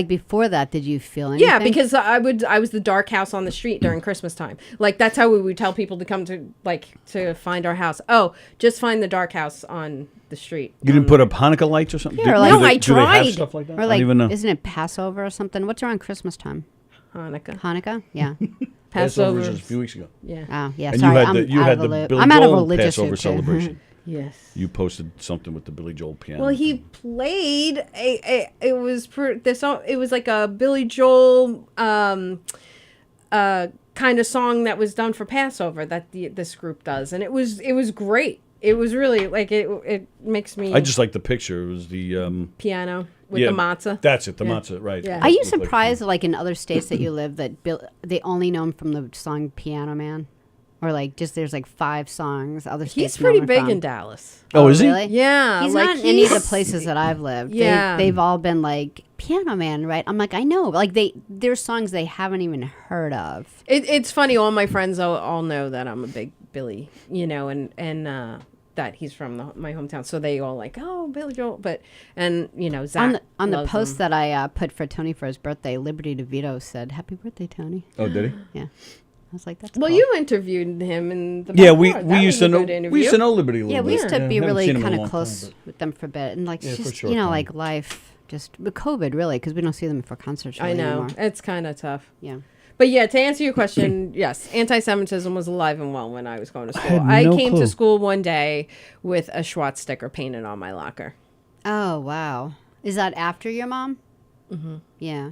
Before that, did you feel anything? Yeah, because I was the dark house on the street during Christmas time. Like, that's how we would tell people to come to find our house. Oh, just find the dark house on the street. You didn't put up Hanukkah lights or something? Yeah, or like- No, I do they have tried. stuff like that? or I like, don't even know. isn't it Passover or something? What's around Christmas time? Hanukkah. Hanukkah? Yeah. Passover. was just a few weeks ago. Yeah. Oh, yeah. And Sorry, you had I'm you out had of the the loop. Billy I'm out of Joel religious Passover here, too. celebration. Yes. You posted something with the Billy Joel piano. Well, he played it was like a Billy Joel kind of song that was done for Passover that this group does, and it was great. It was really like it makes me. I just like the picture. It was the piano with the matzah. That's it, the Yeah. matzah, right. Yeah. Are you Looked like- surprised, like in other states that you live, that they only know him from the song "Piano Man," or like just there's like 5 songs other states? He's pretty know him big from? in Dallas. Oh, is he? Really? Yeah, He's like not in any of the places that I've lived. Yeah. They've all been like Piano Man, right? I'm like, I know, like there's songs they haven't even heard of. It's funny. All my friends all know that I'm a big Billy, and that he's from my hometown. So they all like, oh, Billy Joel. But Zach On the loves post him. that I put for Tony for his birthday, Liberty DeVito said, "Happy birthday, Tony." Oh, did he? Yeah, I was like, that's Well, cool. you interviewed him in the Yeah, backyard. we That used was to a know. good interview. We used to know Liberty a little Yeah, bit. we used to be haven't really seen him in a kind of long close time, with them for a bit, and like Yeah, for just sure, like Tony. life, just with COVID, really, because we don't see them for concerts. I Really know anymore. it's kind of tough. Yeah. But yeah, to answer your question, yes, anti-Semitism was alive and well when I was going to school. had no came clue. to school one day with a Schwartz sticker painted on my locker. Oh wow, is that after your mom? Mm-hmm. Yeah.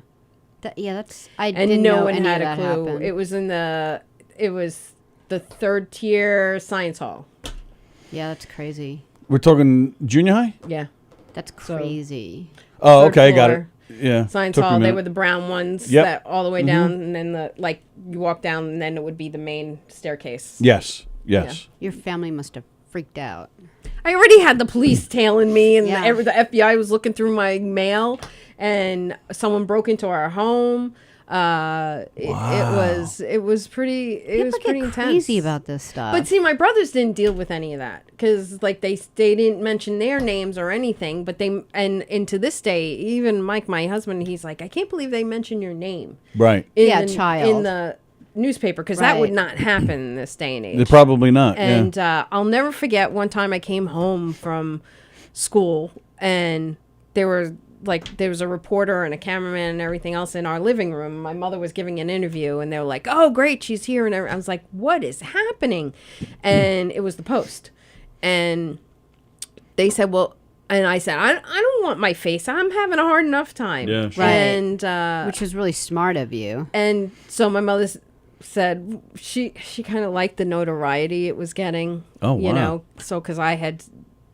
That's I And didn't no know one any had of a that clue. happened. It was the 3rd tier science hall. Yeah, that's crazy. We're talking junior high? Yeah. That's So- crazy. Oh, Third okay, got it. floor. Yeah. Science took me a hall, they minute. were the brown ones Yep. that all the way down, and then you walk down, and then it would be the main staircase. Yes, yes. Your family must have freaked out. I already had the police tailing me, and Yeah. the FBI was looking through my mail, and someone broke into our home. It was pretty. It People was get pretty intense. crazy about this stuff. But see, my brothers didn't deal with any of that because, like, they didn't mention their names or anything. But and to this day, even Mike, my husband, he's like, I can't believe they mention your name. Right. In child. in the newspaper because that would Right. not happen in this day and age. Probably not. And yeah. I'll never forget one time I came home from school and there was a reporter and a cameraman and everything else in our living room. My mother was giving an interview and they were like, oh, great, she's here. And I was like, what is happening? And it was the Post. And they said, well, and I said, I don't want my face. I'm having a hard enough time. Yeah, sure. Right. And which was really smart of you. and so my mother said she kind of liked the notoriety it was getting. Oh, You wow. know, so because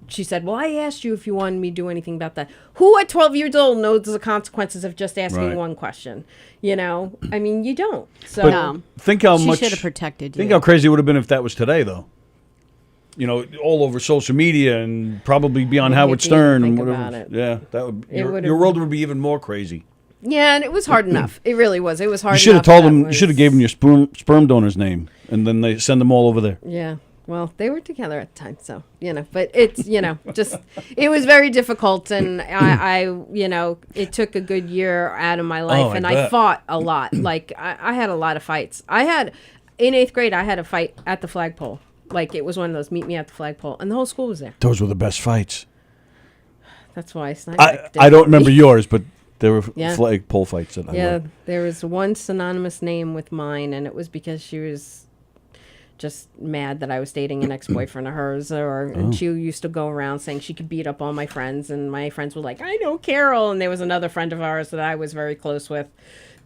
she said, well, I asked you if you wanted me to do anything about that. Who at 12 years old knows the consequences of just asking Right. one question? You know, I mean, you don't. So But No. think how She much. should have protected you. Think how crazy it would have been if that was today, though. all over social media and probably be on I Howard hate to even Stern and think whatever. about it. Yeah, that would would've- your world would be even more crazy. Yeah, and it was hard enough. It really was. It was hard. You should have enough told that them. You was- should have gave them your sperm donor's name, and then they send them all over there. Yeah. Well, they were together at the time, so but it's just it was very difficult, and I it took a good year out of my life, I and bet. I fought a lot. Like I had a lot of fights. I had in 8th grade, I had a fight at the flagpole. Like it was one of those meet me at the flagpole, and the whole school was there. Those were the best fights. That's why I don't remember yours, but there were Yeah. flagpole fights that I Yeah, loved. there was one synonymous name with mine, and it was because she was just mad that I was dating an ex-boyfriend of hers, and she used to go around saying she could beat up all my friends, and my friends were like, I know Carol, and there was another friend of ours that I was very close with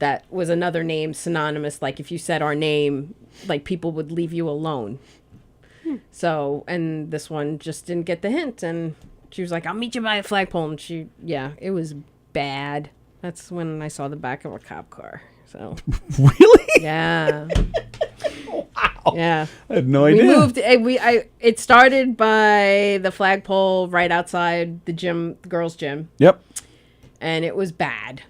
that was another name synonymous, like if you said our name, like people would leave you alone. So, and this one just didn't get the hint, and she was like, I'll meet you by the flagpole, and it was bad. That's when I saw the back of a cop car. So Really? yeah. Wow. Yeah. I had no We idea. moved. It started by the flagpole right outside the gym, the girls' gym, Yep. and it was bad.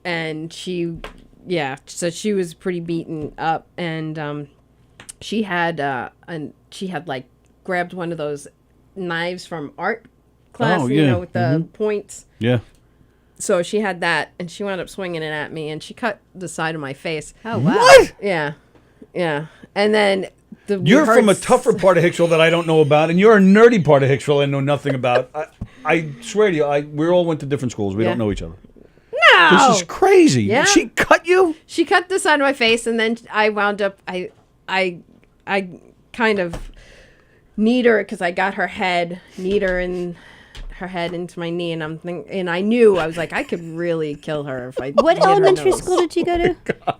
And so she was pretty beaten up, and she had like grabbed one of those knives from art class, Oh, yeah. with the points. Yeah. So she had that, and she wound up swinging it at me, and she cut the side of my face. Oh wow. What? Yeah, yeah. And then You're from a tougher part of Hicksville that I don't know about, and you're a nerdy part of Hicksville I know nothing about. I swear to you, we all went to different schools. We Yeah. don't know each other. No, This is crazy. Yeah. She cut you? She cut the side of my face, and then I wound up. I kind of kneed her because I got her head, kneed her in her head into my knee, and I knew I was like I could really kill her if I. What hit her elementary nose. school did you go to?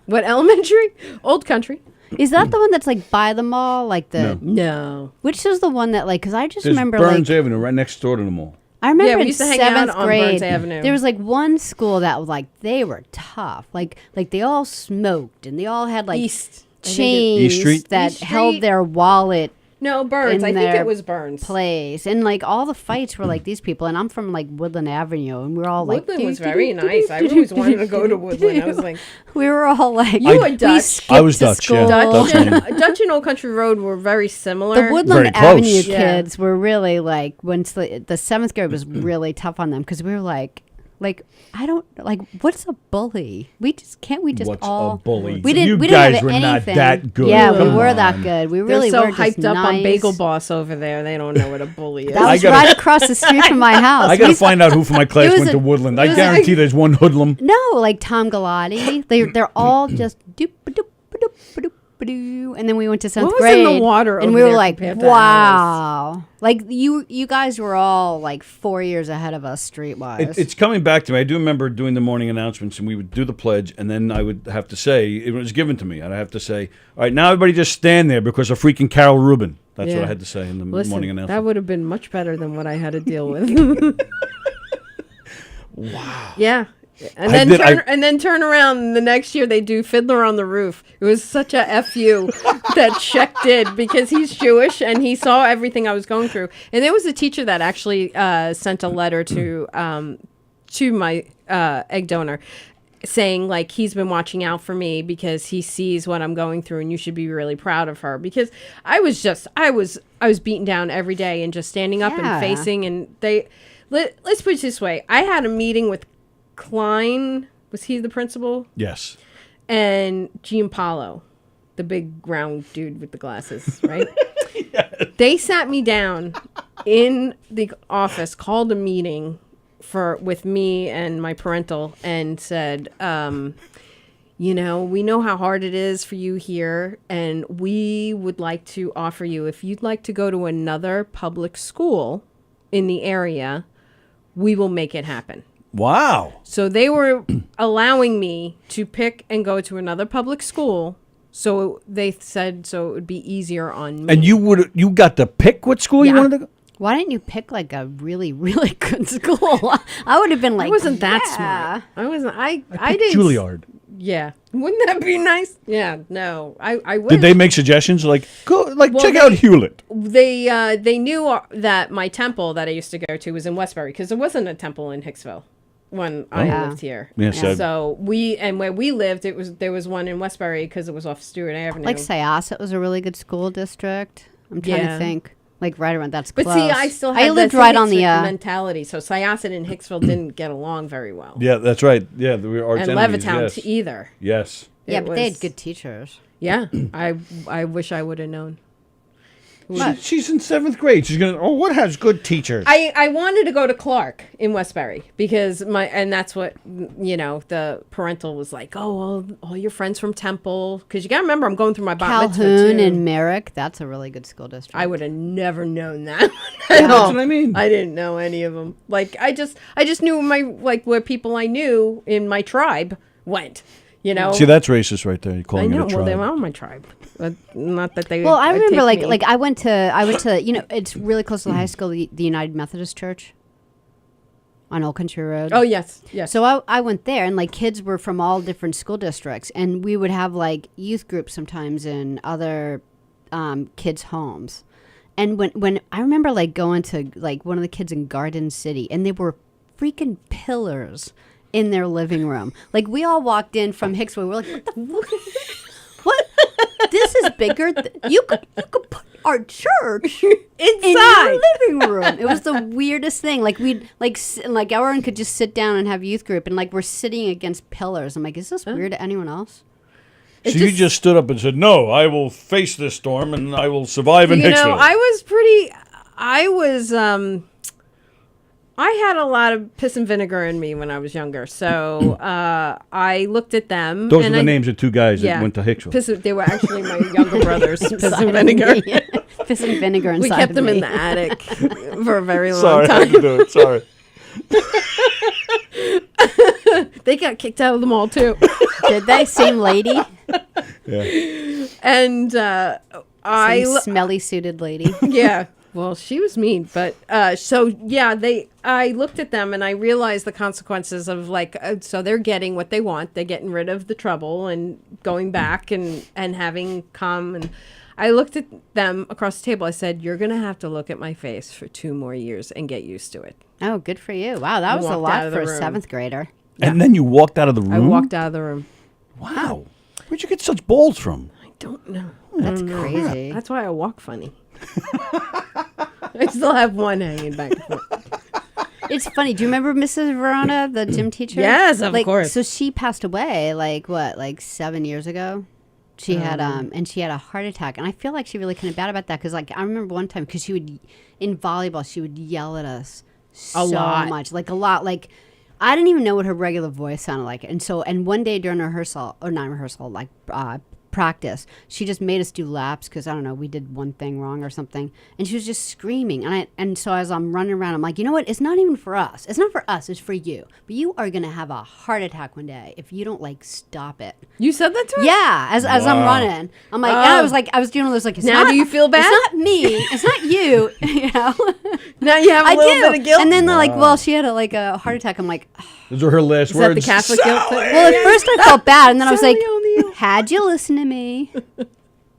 What elementary? Old Country. Is that the one that's like by the mall, like the? No. Which is the one that like? Because I just There's remember Burns like Avenue right next door to the mall. I remember Yeah, we in used to hang out 7th on grade Burns Avenue. there was like one school that was like they were tough, like they all smoked and they all had like East. I think chains East Street? that East held Street? their wallet No, Burns. in I think their it was Burns. place, and like all the fights were like these people, and I'm from like Woodland Avenue, and we're all like Woodland was very nice. I always wanted to go to Woodland. I was like, we were all like You were we Dutch. skipped I was to Dutch, yeah. school. Dutch and Old Country Road were very similar. The Woodland Very close. Avenue Yeah. kids were really like once the 7th grade was really tough on them because we were like I don't like what's a bully? We just can't we just What's all a bully? We didn't. You we didn't guys have were not anything. that good. Yeah, we Come were on. that good. We They're really so were just hyped up on nice. Bagel Boss over there. They don't know what a bully is. That was gotta- right across the street from my house. I got to We- find out who from my class was went a- to Woodland. it I was guarantee like- there's one hoodlum. No, like Tom Galati. They're all just doop doop doop doop doop, and then we went to 7th What was grade. in the water and over we were there like, compared to wow. Like you guys were all like 4 years ahead of us streetwise. It's coming back to me. I do remember doing the morning announcements, and we would do the pledge, and then I would have to say, it was given to me, and I'd have to say, all right, now everybody just stand there because of freaking Carol Rubin. That's what Yeah. I had to say in the Listen, morning announcement. that would have been much better than what I had to deal with. Wow. Yeah. And then turn around and the next year they do Fiddler on the Roof. It was such a FU that Czech did because he's Jewish and he saw everything I was going through. And there was a teacher that actually sent a letter to my egg donor saying like he's been watching out for me because he sees what I'm going through and you should be really proud of her because I was beaten down every day and just standing up Yeah. and facing and let's put it this way. I had a meeting with Klein, was he the principal? Yes. And Giampaolo, the big round dude with the glasses, right? Yes. They sat me down in the office, called a meeting with me and my parental, and said, we know how hard it is for you here, and we would like to offer you, if you'd like to go to another public school in the area, we will make it happen. Wow. So they were allowing me to pick and go to another public school. So they said so it would be easier on me. And you got to pick what school you Yeah. wanted to go? Why didn't you pick like a really, really good school? I would have been like, I wasn't that yeah. smart. I wasn't. I Pick didn't. Juilliard. Yeah. Wouldn't that be nice? Yeah. No. I would. Did they make suggestions like Well, check out Hewlett? They knew that my temple that I used to go to was in Westbury because there wasn't a temple in Hicksville when I lived here. Yes, yeah. So where we lived, there was one in Westbury because it was off Stewart Avenue. Like Syosset was a really good school district. I'm trying to think. Like right around that's close. But see, I still had lived right on the mentality. So Syosset and Hicksville didn't get along very well. Yeah, that's right. Yeah, we were arch and enemies. Levittown Yes. either. Yes. Yeah, It but they was- had good teachers. Yeah, I wish I would have known. She's in 7th grade. She's gonna. Oh, what has good teachers? I wanted to go to Clark in Westbury because that's what the parental was like. Oh, all your friends from Temple, because you gotta remember I'm going through my bat mitzvah Calhoun too. and Merrick, that's a really good school district. I would have never known that. That's what I mean. I didn't know any of them. Like I just knew where people I knew in my tribe went. See, that's racist right there. You're I calling know. it a tribe. Well, they were on my tribe. But not that they. Well, I would remember take me. like I went to it's really close to the high school, the United Methodist Church on Old Country Road. Oh yes. So I went there, and like kids were from all different school districts, and we would have like youth groups sometimes in other kids' homes. And when I remember like going to like one of the kids in Garden City, and they were freaking pillars in their living room. Like we all walked in from Hicksville. We're like, what the fuck? What? This is bigger. You could put our church in your living room. It was the weirdest thing. Like we'd like everyone could just sit down and have youth group, and like we're sitting against pillars. I'm like, is this weird to anyone else? So you just stood up and said, "No, I will face this storm, and I will survive in Hicksville." I had a lot of piss and vinegar in me when I was younger, so I looked at them. Those are the names of two guys that Yeah. went to Hicksville. They were actually my younger brothers. Piss and vinegar. Piss and vinegar inside. We kept of them me. in the attic for a very long Sorry, I time. had to do it. Sorry. They got kicked out of the mall too. Did they? Same lady? Yeah. And Same smelly suited lady. yeah. Well, she was mean, but I looked at them and I realized the consequences of so they're getting what they want. They're getting rid of the trouble and going back and having come. And I looked at them across the table. I said, "You're going to have to look at my face for 2 more years and get used to it." Oh, good for you. Wow, that was a walked out lot of for the a room. 7th grader. And then you walked out of the room? I walked out of the room. Wow. Where'd you get such balls from? I don't know. That's crazy. That's why I walk funny. I still have one hanging back. It's funny. Do you remember Mrs. Verona, the gym teacher? Yes, of course. So she passed away like 7 years ago. She had and she had a heart attack, and I feel like she really kind of bad about that because I remember one time because she would in volleyball she would yell at us so much, like a lot, like I didn't even know what her regular voice sounded like, and one day during rehearsal or not rehearsal like practice, she just made us do laps because I don't know, we did one thing wrong or something, and she was just screaming, and so as I'm running around, I'm like, you know what? It's not even for us. It's not for us. It's for you. But you are gonna have a heart attack one day if you don't stop it. You said that to her? Yeah, as I'm running, I'm like, and I was doing all those like. It's Now not, do you feel bad? It's not me. It's not you. You know. Now you have a little bit of guilt. And then they're like, well, she had a heart attack. I'm like, Those were her last is that words. the Catholic guilt? well, at first I felt bad, and then I was like, O'Neill. had you listened to me?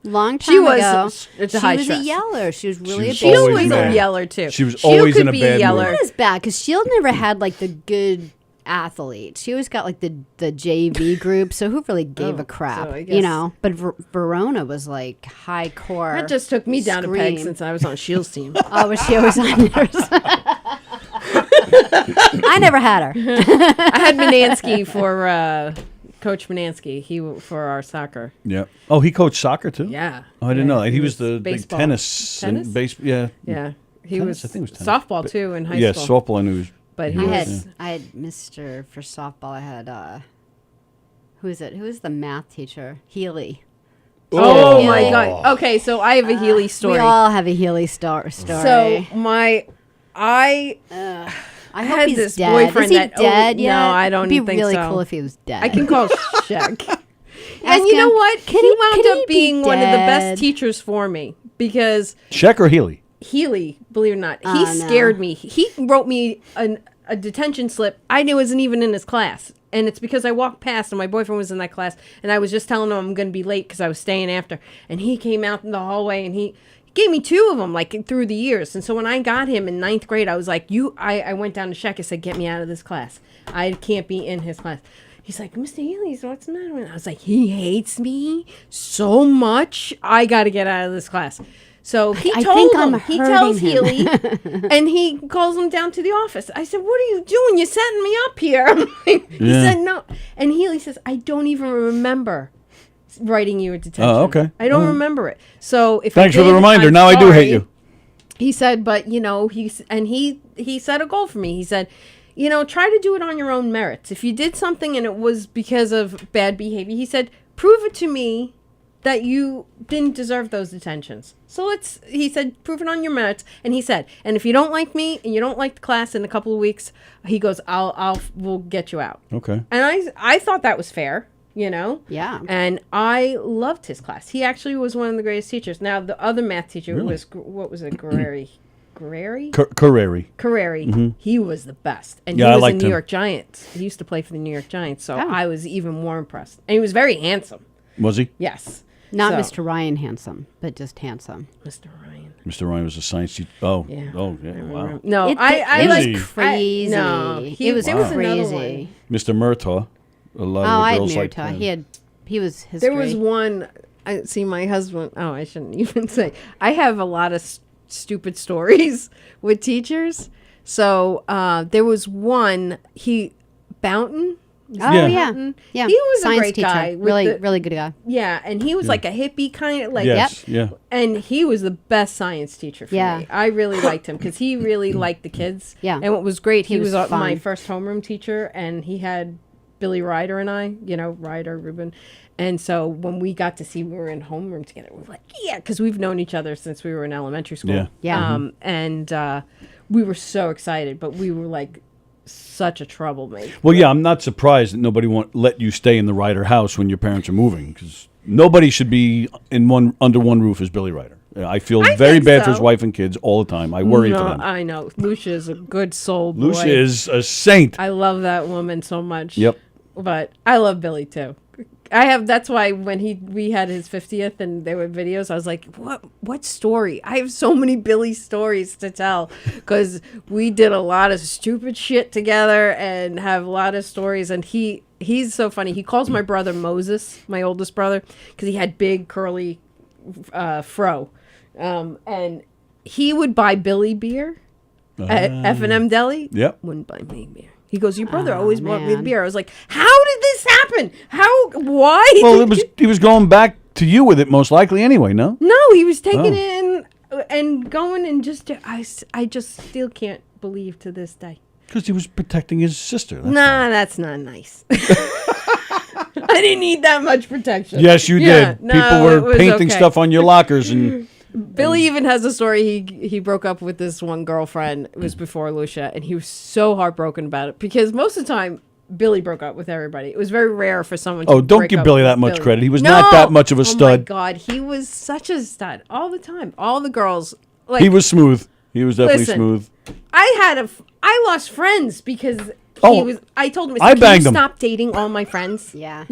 Long time She was- ago, it's a she high was stress. a yeller. She was really She was a big always She was mad. a yeller too. She was Shield always could in a be bad yeller. mood. That is bad because Shield never had the good athletes. She always got the JV group. So who really gave a crap, so I guess- But Verona was high core. That just took me down a peg scream. since I was on Shield's team. Oh, was she always on yours? I never had her. I had Manansky for Coach Manansky. For our soccer. Yeah. Oh, he coached soccer too? Yeah. Oh, I didn't know that. He was the big baseball. tennis. Tennis? And yeah. Yeah. He Tennis, was, I think it was tennis. softball too in high Yeah, school. softball I knew he was. But he I was. had Mr. for softball. I had who is it? Who is the math teacher? Holy. Oh Healy. my God. Okay, so I have a Healy story. We all have a Healy story. So I I hope had he's this dead. boyfriend Is he that- oh, dead no, yet? I don't It'd be think really so. cool if he was dead. I can call Shek. Ask And you know him, what? could He he wound be up being one of the dead? best teachers for me because Sheck or Healy? Healy, believe it or not, he scared me. He wrote me a detention slip I knew wasn't even in his class. And it's because I walked past and my boyfriend was in that class. And I was just telling him I'm going to be late because I was staying after. And he came out in the hallway and he gave me 2 of them, like, through the years. And so when I got him in 9th grade, I was like, I went down to check. I said, get me out of this class. I can't be in his class. He's like, Mr. Healy, what's the matter? And I was like, he hates me so much. I got to get out of this class. So he he tells Healy, and he calls him down to the office. I said, what are you doing? You're setting me up here. He said, no. And Healy says, I don't even remember writing you a detention. Oh, okay. I don't remember it. So if thanks for the reminder. Now I do hate you. He said, but he set a goal for me. He said, try to do it on your own merits. If you did something and it was because of bad behavior, he said, prove it to me that you didn't deserve those detentions. So he said, prove it on your merits. And he said, and if you don't like me and you don't like the class in a couple of weeks, he goes, we'll get you out. Okay. And I thought that was fair, Yeah. And I loved his class. He actually was one of the greatest teachers. Now, the other math teacher was, what was it, Guerreri? Carreri. Carreri. He was the best. And he was a New York Giants. He used to play for the New York Giants. So I was even more impressed. And he was very handsome. Was he? Yes. Not Mr. Ryan handsome, but just handsome. Mr. Ryan. Mr. Ryan was a science teacher. Oh, yeah. Oh, yeah. Wow. No, it was crazy. It was crazy. Mr. Murtaugh. A lot of the girls liked him. He was history. There was one. I see my husband. Oh, I shouldn't even say. I have a lot of stupid stories with teachers. So there was one. Bounton. Oh yeah. He was science a great teacher. guy. Really good guy. Yeah, and he was like a hippie kind of like. Yes. Yeah. And he was the best science teacher for me. I really liked him because he really liked the kids. Yeah. And what was great, he was fun. my first homeroom teacher, and he had Billy Ryder and I, Ryder, Ruben. And so when we got to see we were in homeroom together, we were like, yeah, because we've known each other since we were in elementary school. Yeah. Yeah. And we were so excited, but we were like such a troublemaker. Well, yeah, I'm not surprised that nobody won't let you stay in the Ryder house when your parents are moving, because nobody should be under one roof as Billy Ryder. I feel very bad for his wife and kids all the time. I worry for them. I know. Lucia is a good soul boy. Lucia is a saint. I love that woman so much. Yep. But I love Billy too. That's why when we had his 50th and there were videos, I was like, what story? I have so many Billy stories to tell because we did a lot of stupid shit together and have a lot of stories. And he's so funny. He calls my brother Moses, my oldest brother, because he had big curly fro. And he would buy Billy beer at F&M Deli. Yep. Wouldn't buy me beer. He goes, your brother always bought me beer. I was like, how did this happen? Why? Well, he was going back to you with it most likely anyway, no? No, he was taking it in and going and I just still can't believe to this day. Because he was protecting his sister. That's not nice. I didn't need that much protection. Yes, you did. People were painting stuff on your lockers and... Billy even has a story. He broke up with this one girlfriend. It was before Lucia, and he was so heartbroken about it because most of the time Billy broke up with everybody. It was very rare for someone. Oh, don't give Billy that much credit. He was not that much of a stud. Oh my God, he was such a stud all the time. All the girls. He was smooth. He was definitely smooth. I lost friends because I told him, I banged him. Stop dating all my friends. Yeah.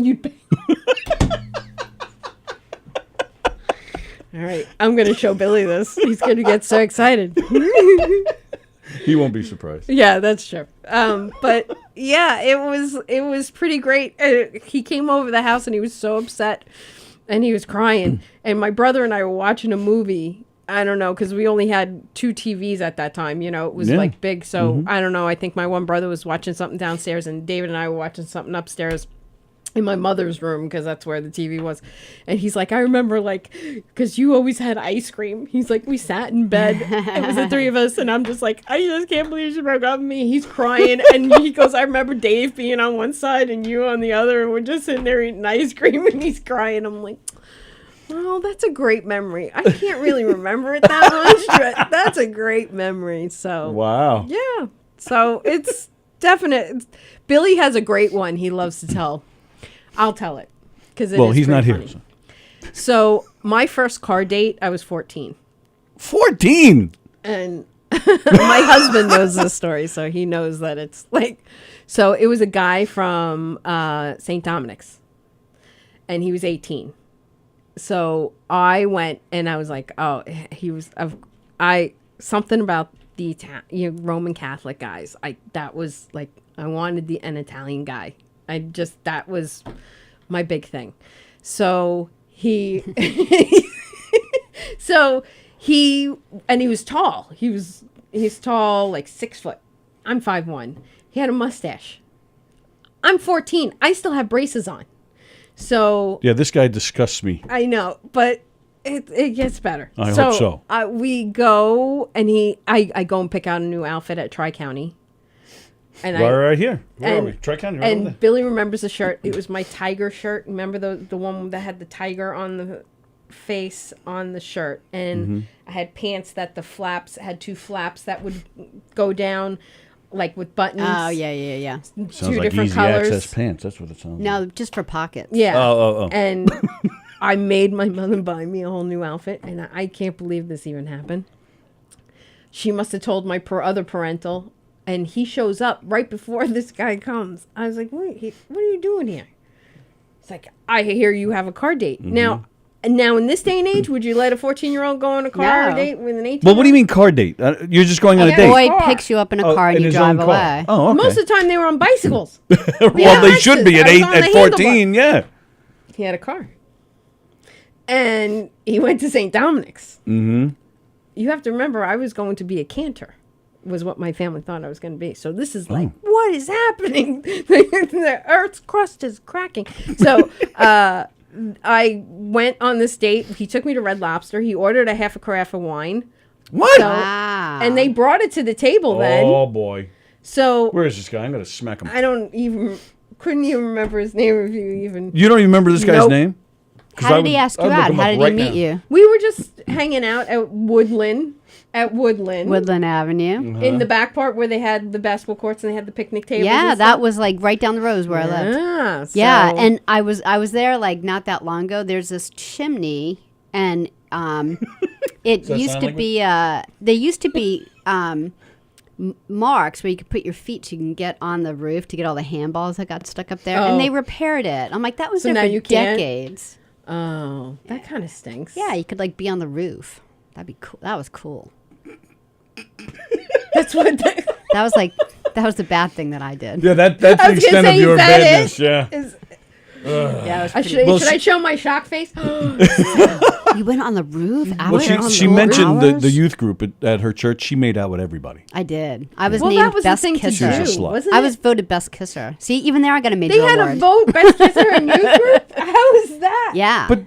All right, I'm going to show Billy this. He's going to get so excited. He won't be surprised. Yeah, that's true. But yeah, it was pretty great. He came over the house and he was so upset and he was crying. And my brother and I were watching a movie. I don't know, because we only had 2 TVs at that time. It was like big. So I don't know. I think my one brother was watching something downstairs and David and I were watching something upstairs. In my mother's room, because that's where the TV was. And he's like, I remember, because you always had ice cream. He's like, we sat in bed. It was the 3 of us. And I'm just like, I just can't believe she broke up with me. He's crying. And he goes, I remember Dave being on one side and you on the other. And we're just sitting there eating ice cream. And he's crying. I'm like, oh, that's a great memory. I can't really remember it that much. But that's a great memory. So, wow. Yeah. So it's definite. Billy has a great one he loves to tell. I'll tell it because he's not here. So my first car date, I was 14. 14. And my husband knows this story, so he knows that it's like, so it was a guy from St. Dominic's, and he was 18. So I went and I was like, oh, he was, something about the Roman Catholic guys. That was like, I wanted an Italian guy. That was my big thing. So he and he was tall. He's tall, like 6 foot. I'm 5'1". He had a mustache. I'm 14. I still have braces on. So Yeah, this guy disgusts me. I know, but it gets better. I hope so. We go and I go and pick out a new outfit at Tri-County. And Right here. Where are we? Tri-County, right over And there. Billy remembers the shirt. It was my tiger shirt. Remember the one that had the tiger on the face on the shirt, and I had pants that the flaps had 2 flaps that would go down, like with buttons. Oh, yeah. Sounds 2 like different easy colors. access pants. That's what it sounds like. No, just for pockets. Yeah. Oh. And I made my mother buy me a whole new outfit, and I can't believe this even happened. She must have told my other parental, and he shows up right before this guy comes. I was like, wait, what are you doing here? It's like, I hear you have a car date. Now in this day and age, would you let a 14-year-old go on a car No. date with an 18-year-old? Well, what do you mean car date? You're just going on a A date. Boy car. picks you up in a Oh, car and in you his drive own car. away. Oh, okay. Most of the time, they were on bicycles. Well, they should be at I was on at the 14. Yeah. He had a car. And he went to St. Dominic's. Mm-hmm. You have to remember, I was going to be a cantor, was what my family thought I was going to be. So this is like, what is happening? The Earth's crust is cracking. So I went on this date. He took me to Red Lobster. He ordered a half a carafe of wine. What? Wow. And they brought it to the table then. Oh boy. So Where is this guy? I'm gonna smack him. I couldn't even remember his name if you even. You don't even remember this guy's Nope. name? 'Cause How I did he would- ask I'd you look out? him How up did he right meet now. you? We were just hanging out at Woodland. Woodland Avenue. In the back part where they had the basketball courts and they had the picnic tables. Yeah, and that stuff. was like right down the road is where I lived. Yeah, Yeah, so- and I was there like not that long ago. There's this chimney, and it that used sign to language? be there used to be marks where you could put your feet so you can get on the roof to get all the handballs that got stuck up there, and they repaired it. I'm like, that was So there now for you can't? decades. Oh, that kind of stinks. Yeah, you could like be on the roof. That'd be cool. That was cool. That's what. That was like that was the bad thing that I did. Yeah, that's I the was extent gonna of say, your is that badness. it? Yeah. Yeah, it was Should Well, I show my shock face? you went on the roof. Well, Hours she on mentioned the hours? youth group at her church. She made out with everybody. I did. I was Well, named that was the best thing to kisser. She was a do, slut. wasn't I it? was voted best kisser. See, even there I got a major They had award. a vote best kisser in youth group. How is that? Yeah. But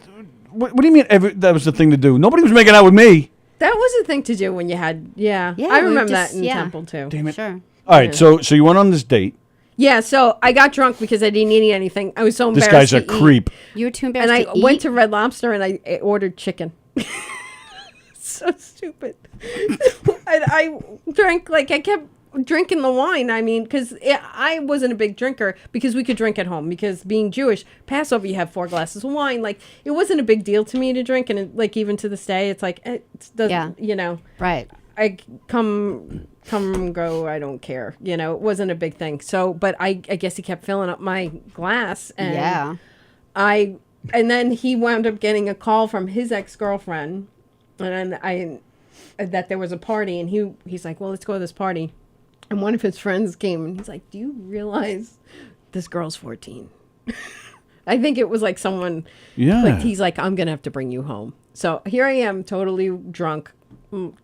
what do you mean that was the thing to do? Nobody was making out with me. That was a thing to do when you had. Yeah, Yeah, I we were remember just- that in yeah. Temple too. Damn it. Sure. All right, so you went on this date. Yeah, so I got drunk because I didn't eat anything. I was so This embarrassed. guy's a to eat. creep. You were too embarrassed And I to eat. went to Red Lobster and I ordered chicken. So stupid. And I drank, like, I kept drinking the wine. I mean, because I wasn't a big drinker because we could drink at home. Because being Jewish, Passover, you have 4 glasses of wine. Like, it wasn't a big deal to me to drink. And, like, even to this day, it's like, it doesn't, Yeah. you know. Right. I come go, I don't care. You know, it wasn't a big thing. So, but I guess he kept filling up my glass. And Yeah. and then he wound up getting a call from his ex-girlfriend, and that there was a party, and he's like, well, let's go to this party. And one of his friends came, and he's like, do you realize this girl's 14? I think it was like someone, Yeah. like, he's like, I'm going to have to bring you home. So here I am, totally drunk.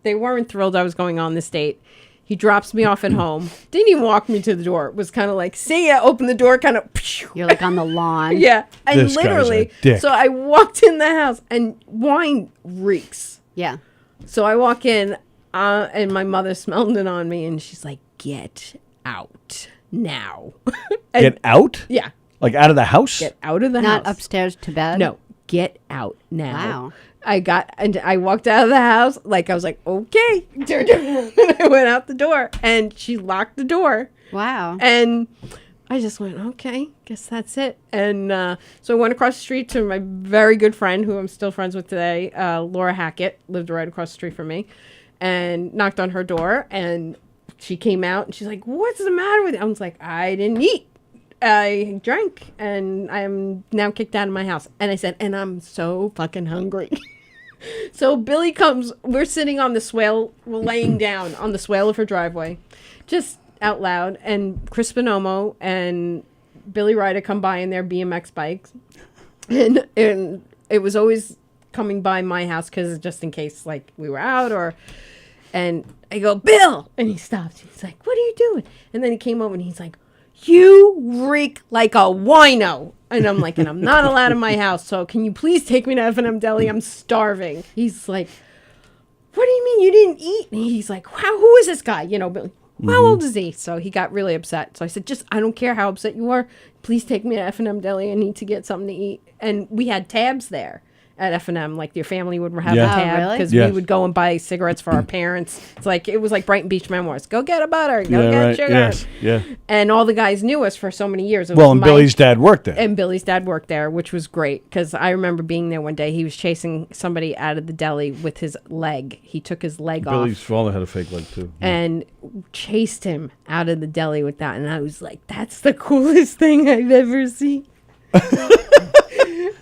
They weren't thrilled I was going on this date. He drops me off at home. Didn't even walk me to the door. It was kind of like, see ya, open the door, kind of. You're like on the lawn. Yeah. And This guy's a literally, dick. so I walked in the house and wine reeks. Yeah. So I walk in and my mother smelled it on me and she's like, get out now. And- Get out? Yeah. Like out of the house? Get out of the Not house. upstairs to bed. No, get out now. Wow. I walked out of the house, like I was like, okay. Turned around and I went out the door and she locked the door. Wow. And I just went, okay, guess that's it. And so I went across the street to my very good friend, who I'm still friends with today, Laura Hackett, lived right across the street from me. and knocked on her door, and she came out and she's like, "What's the matter with you?" I was like, "I didn't eat. I drank, and I'm now kicked out of my house." And I said, "And I'm so fucking hungry." So Billy comes. We're sitting on the swale. We're laying down on the swale of her driveway, just out loud. And Chris Bonomo and Billy Ryder come by in their BMX bikes, and it was always coming by my house because just in case like we were out or. And I go, "Bill," and he stops. He's like, "What are you doing?" And then he came over and he's like, "You reek like a wino." And I'm like, "And I'm not allowed in my house, so can you please take me to F&M Deli? I'm starving." He's like, "What do you mean you didn't eat?" And he's like, "Wow, who is this guy?" You know, Billy. How old is he? So he got really upset. So I said, "I don't care how upset you are. Please take me to F&M Deli. I need to get something to eat." And we had tabs there at F&M, like your family would have a tab because we would go and buy cigarettes for our parents. It's like it was like Brighton Beach Memoirs. Go get a butter, go get sugar. Yes, yeah. And all the guys knew us for so many years. It Well, was and Mike, Billy's dad worked there. and Billy's dad worked there, which was great because I remember being there one day. He was chasing somebody out of the deli with his leg. He took his leg Billy's off father had a fake leg too. and chased him out of the deli with that. And I was like, "That's the coolest thing I've ever seen."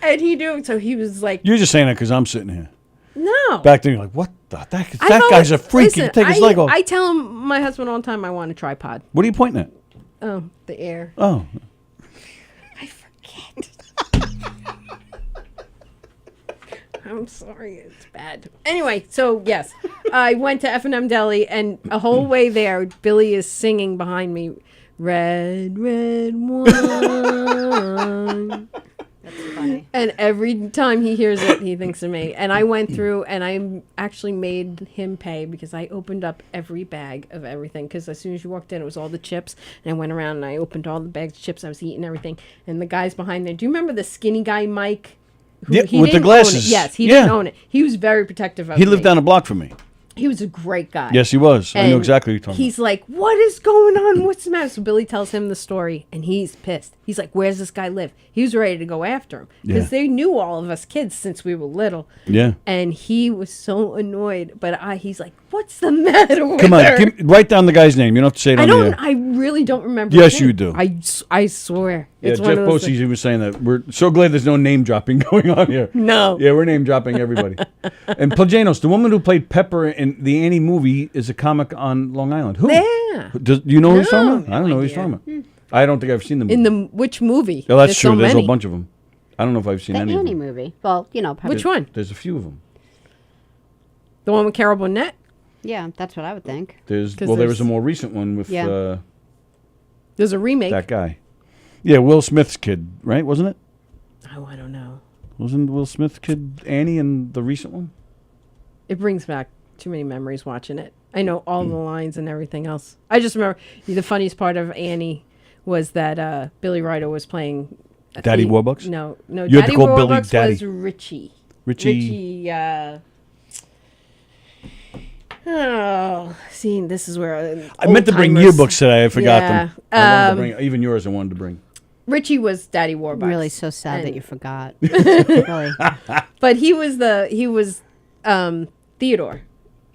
And he knew, so he was like, You're just saying that because I'm sitting here. "No." Back then, you're like, what the? That I've guy's a always- freak. listen, He can take his leg off. I tell him, my husband all the time, I want a tripod. What are you pointing at? Oh, the air. Oh. I forget. I'm sorry, it's bad. Anyway, so yes, I went to F&M Deli, and a whole way there, Billy is singing behind me, "Red, red wine." That's funny. And every time he hears it, he thinks of me. And I went through and I actually made him pay because I opened up every bag of everything. Because as soon as you walked in, it was all the chips. And I went around and I opened all the bags of chips. I was eating everything. And the guys behind there, do you remember the skinny guy, Mike? Yeah, He with the didn't own it. glasses. Yes, he Yeah. didn't own it. He was very protective of He me. lived down a block from me. He was a great guy. Yes, he was. I know And exactly what you're talking he's like, "What is going on? What's the matter?" So Billy tells him the story, and he's pissed. He's like, "Where's this guy live?" He was ready to go after him because Yeah. they knew all of us kids since we were little. Yeah. And he was so annoyed. But he's like, "What's the matter with Come on, her?" write down the guy's name. You don't have to say it I on don't. the air. I really don't remember. Yes, his name. you do. I swear. Yeah, It's one Jeff of those Posey's even saying that. We're so glad there's no name dropping going on here. No. Yeah, we're name dropping everybody. And Plajanos, the woman who played Pepper in the Annie movie, is a comic on Long Island. Who? Yeah. Do you know who he's talking No, about? I don't know who he's idea. talking about. I don't think I've seen the movie. In the which movie? Oh, that's There's true. so There's many. a bunch of them. I don't know if I've seen The any of Annie them. movie. Well, you know, probably. Which one? There's a few of them. The one with Carol Burnett? Yeah, that's what I would think. There 'Cause was there's- a more recent one with Yeah. There's a remake. that guy. Yeah, Will Smith's kid, right? Wasn't it? Oh, I don't know. Wasn't Will Smith's kid Annie in the recent one? It brings back too many memories watching it. I know all the lines and everything else. I just remember the funniest part of Annie was that Billy Ryder was playing Daddy Warbucks? No, You had to Daddy call Billy Warbucks Daddy. was Richie. Richie. Oh, see, this is where I meant to bring old-timers- yearbooks today. I forgot them. I wanted to bring, Um, even yours I wanted to bring. Richie was Daddy Warbucks. I'm really so sad that And- you forgot. Really. But he was Theodore.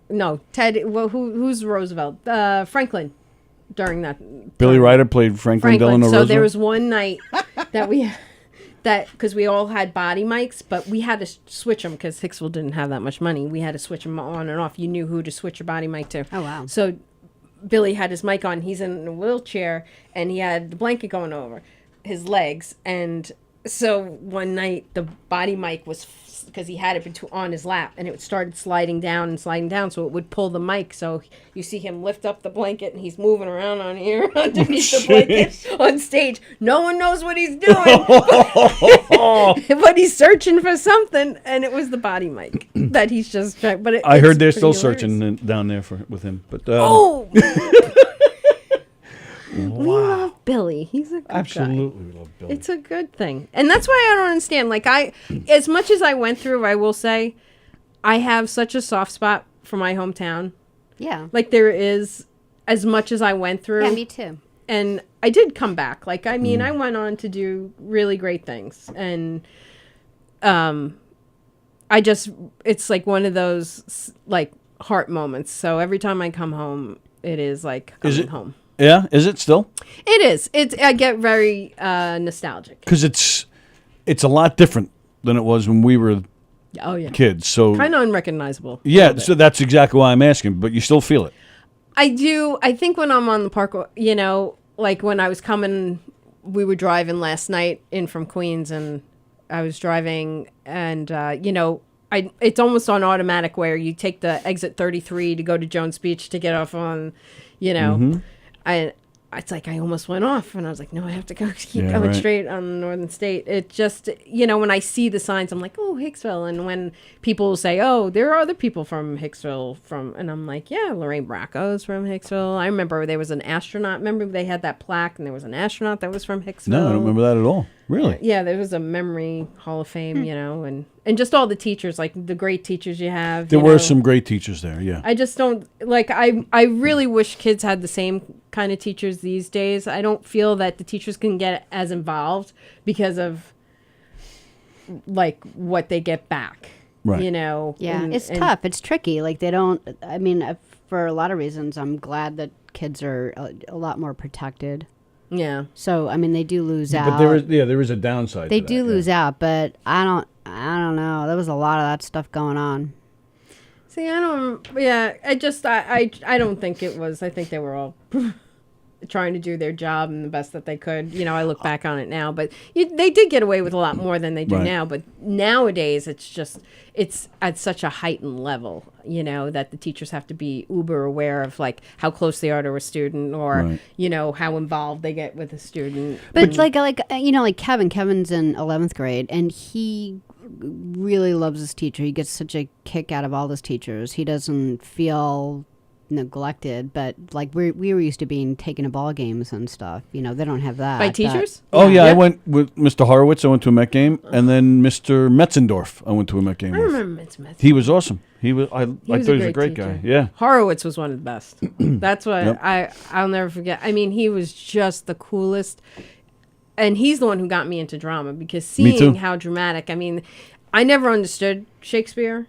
No, Ted. Well, who's Roosevelt? Franklin. During that. Billy time. Ryder played Franklin Delano So Roosevelt. there was one night that because we all had body mics, but we had to switch them because Hicksville didn't have that much money. We had to switch them on and off. You knew who to switch your body mic to. Oh, wow. So Billy had his mic on. He's in a wheelchair, and he had the blanket going over his legs. And so one night, the body mic was, because he had it on his lap, and it started sliding down, so it would pull the mic. So you see him lift up the blanket, and he's moving around on here underneath the blanket on stage. No one knows what he's doing, but he's searching for something, and it was the body mic that he's just trying. But I heard they're it's still pretty hilarious. searching down there with him. But Oh, we love Billy. He's a good guy. absolutely love Billy. It's a good thing. And that's why I don't understand. Like, as much as I went through, I will say, I have such a soft spot for my hometown. Yeah. Like, there is, as much as I went through. Yeah, me too. And I did come back. Like, I mean, I went on to do really great things. And it's like one of those, like, heart moments. So every time I come home, it is like coming home. Yeah, is it still? It is. I get very nostalgic. Because it's a lot different than it was when we were kids. So kind of unrecognizable. Yeah, so that's exactly why I'm asking. But you still feel it. I do. I think when I'm on the park, like when I was coming, we were driving last night in from Queens, and I was driving, and it's almost on automatic where you take the exit 33 to go to Jones Beach to get off on, it's like I almost went off, and I was like, no, I have to keep going straight on the Northern State. It just, when I see the signs, I'm like, oh, Hicksville. And when people say, oh, there are other people from Hicksville and I'm like, yeah, Lorraine Bracco's from Hicksville. I remember there was an astronaut. Remember they had that plaque, and there was an astronaut that was from Hicksville. No, I don't remember that at all. Really? Yeah, there was a memory hall of fame, and just all the teachers, like the great teachers you have. There were some great teachers there, yeah. I just don't, I really wish kids had the same kind of teachers these days. I don't feel that the teachers can get as involved because of, what they get back. Right. Yeah, it's tough. It's tricky. For a lot of reasons, I'm glad that kids are a lot more protected. Yeah. So, they do lose out. But there is a downside They to do that, lose out, but I don't know. There was a lot of that stuff going on. See, I don't think it was. I think they were all trying to do their job and the best that they could. I look back on it now, but they did get away with a lot more than they do now. But nowadays, it's at such a heightened level, that the teachers have to be uber aware of how close they are to a student, or how involved they get with a student. But like Kevin's in 11th grade, and he really loves his teacher. He gets such a kick out of all his teachers. He doesn't feel neglected, but we were used to being taken to ball games and stuff. They don't have that. By teachers? I went with Mr. Horowitz. I went to a Met game, and then Mr. Metzendorf. I went to a Met game. I remember Metzendorf. He was awesome. I thought he was a great guy. Yeah. Horowitz was one of the best. That's what I'll never forget. He was just the coolest, and he's the one who got me into drama, because seeing how dramatic. I never understood Shakespeare,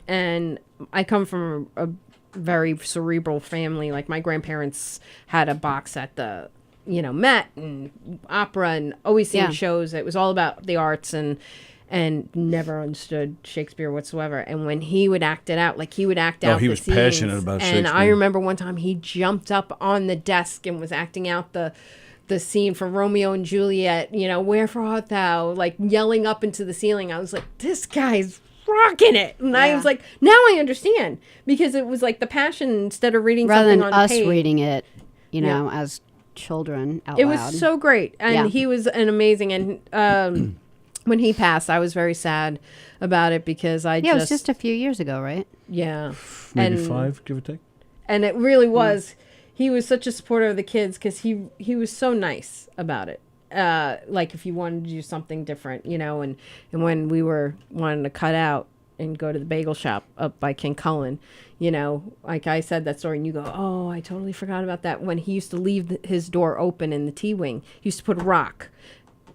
and I come from a very cerebral family. Like my grandparents had a box at the Met and opera, and always seeing shows. It was all about the arts, and never understood Shakespeare whatsoever. And when he would act it out, he would act out he the was scenes. passionate about Shakespeare. And I remember one time he jumped up on the desk and was acting out the scene from Romeo and Juliet, wherefore art thou, yelling up into the ceiling. I was like, this guy's rocking it. And I was like, now I understand, because it was the passion instead of reading rather something than on us page. Reading it, as children out It loud. was so great, and he was an amazing. And when he passed, I was very sad about it, because it was just a few years ago, right? Yeah, maybe 5, give or take. And it really was. He was such a supporter of the kids, because he was so nice about it. If you wanted to do something different, and when we were wanting to cut out and go to the bagel shop up by King Cullen, I said that story, and you go, oh, I totally forgot about that. When he used to leave his door open in the T-wing, he used to put a rock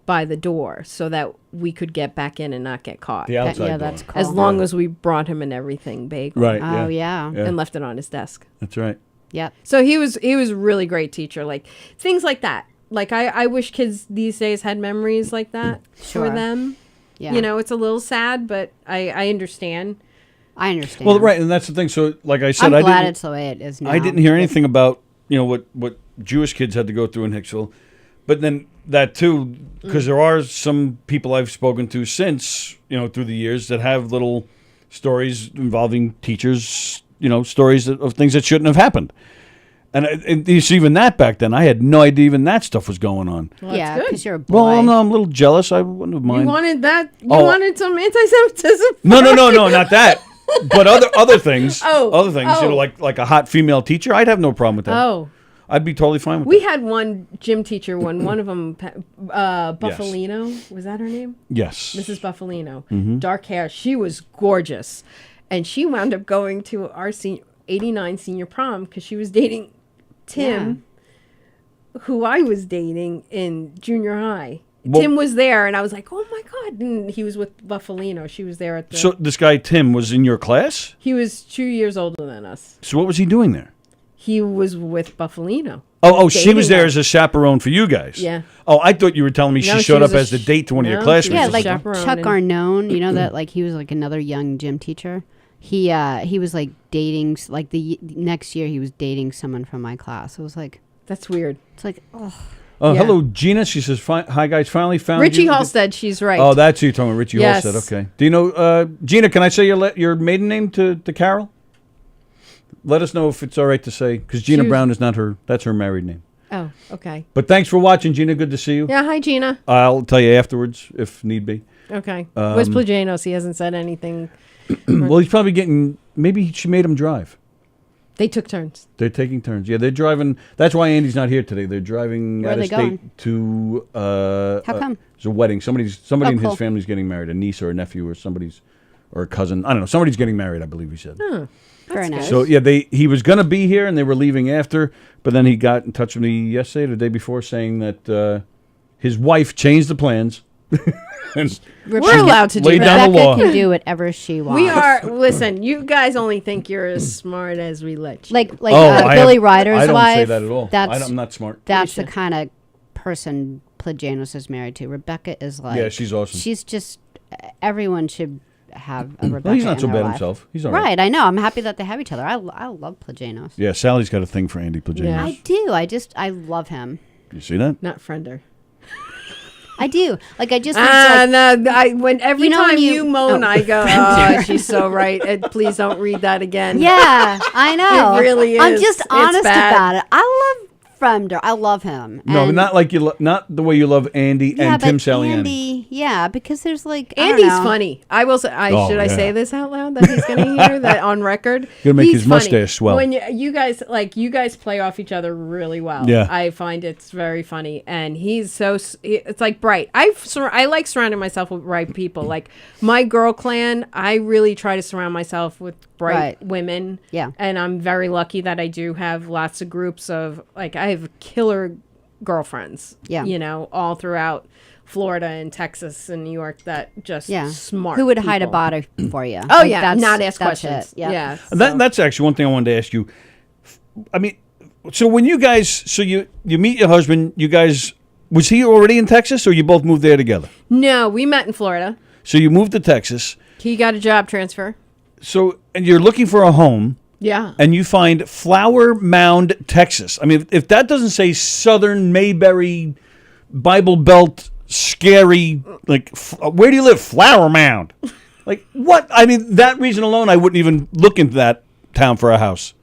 by the door so that we could get back in and not get caught. The outside door. That's cool. As long as we brought him an everything bagel. Right. Oh, yeah. And left it on his desk. That's right. Yep. So he was a really great teacher. Things like that. I wish kids these days had memories like that for them. Yeah. It's a little sad, but I understand. I understand. Well, right, and that's the thing. So, like I said, I'm glad it's the way it is now. I didn't hear anything about what Jewish kids had to go through in Hicksville, but then that too, because there are some people I've spoken to since through the years that have little stories involving teachers, stories of things that shouldn't have happened. And even that back then, I had no idea even that stuff was going on. Well, yeah, because you're a boy. Well, I'm a little jealous. I wouldn't have minded. You wanted that? You wanted some anti-Semitism? No, not that. But other things. Other things. Oh. Like a hot female teacher. I'd have no problem with that. Oh. I'd be totally fine with We that. had one gym teacher one of them, Buffalino, was that her name? Yes. Mrs. Buffalino. Dark hair. She was gorgeous. And she wound up going to our 89 senior prom because she was dating Tim, who I was dating in junior high. Tim was there, and I was like, oh my God. And he was with Buffalino. She was there at the. So this guy, Tim, was in your class? He was 2 years older than us. So what was he doing there? He was with Buffalino. Oh, she was there Dating as a chaperone for you guys. Yeah. Oh, I thought you were telling me she No, showed was up a as the date to one of your no, classmates. she Yeah, was like chaperone Chuck and- Arnone, you know that like he was like another young gym teacher. He was like dating like the next year he was dating someone from my class. It was like That's weird. it's like oh Oh, Yeah. hello, Gina. She says, "Hi guys, finally found Richie you." Halstead, she's right. Oh, that's who you're talking about, Richie Yes. Halstead. Okay. Do you know, Gina? Can I say your maiden name to Carol? Let us know if it's all right to say, because Gina Brown is not her. That's her married name. Oh, okay. But thanks for watching, Gina. Good to see you. Yeah, hi, Gina. I'll tell you afterwards if need be. Okay. Where's Plajanos? He hasn't said anything. Well, he's probably getting. Maybe she made him drive. They took turns. They're taking turns. Yeah, they're driving. That's why Andy's not here today. They're driving Where out are of they state to. How come? It's a wedding. Somebody in cool. his family's getting married. A niece or a nephew or a cousin. I don't know. Somebody's getting married. I believe he said. very nice. So yeah, he was gonna be here and they were leaving after, but then he got in touch with me yesterday, or the day before, saying that his wife changed the plans. And We're allowed to do laid that. down the Rebecca law. can do whatever she wants. We are. Listen, you guys only think you're as smart as we let you. like I Billy have- Ryder's I don't wife. say that at all. That's I'm not smart. that's the kind of person Plajanos is married to. Rebecca is like Yeah, she's awesome. She's just everyone should have a Rebecca. Well, he's not in so their bad life. himself. He's all right. Right, I know. I'm happy that they have each other. I love Plajanos. Yeah, Sally's got a thing for Andy Plajanos. Yeah. I do. I love him. You see that? Not Friender. I do. Like I just think it's like, no. When every You know when time you- you moan, oh. I go, "Oh, she's so right." And please don't read that again. yeah, I know. It really I'm is. just It's honest bad. about it. I love Fremder. I love him. No, And- not like not the way you love Andy yeah, and Tim but Saliani. Andy, yeah, because there's like I don't Andy's know. funny. I will say. Oh, Should I yeah. say this out loud that he's going to hear that on record? Gonna make He's his funny. mustache swell. When you guys play off each other really well. Yeah. I find it's very funny, and he's so. It's like bright. I like surrounding myself with bright people. Like my girl clan, I really try to surround myself with bright Right. women. Yeah. And I'm very lucky that I do have lots of groups of I have killer girlfriends. Yeah. You know, all throughout Florida and Texas and New York that just Yeah, smart. Who would hide a people. body for you? Oh Like, yeah, that's- not ask that's questions. it. Yep. Yeah. That's actually one thing I wanted to ask you. I mean, so when you guys, so you meet your husband, you guys, was he already in Texas or you both moved there together? No, we met in Florida. So you moved to Texas. He got a job transfer. So, and you're looking for a home. Yeah. And you find Flower Mound, Texas. I mean, if that doesn't say Southern Mayberry, Bible Belt, scary, like, where do you live? Flower Mound. Like, what? I mean, that reason alone, I wouldn't even look into that town for a house.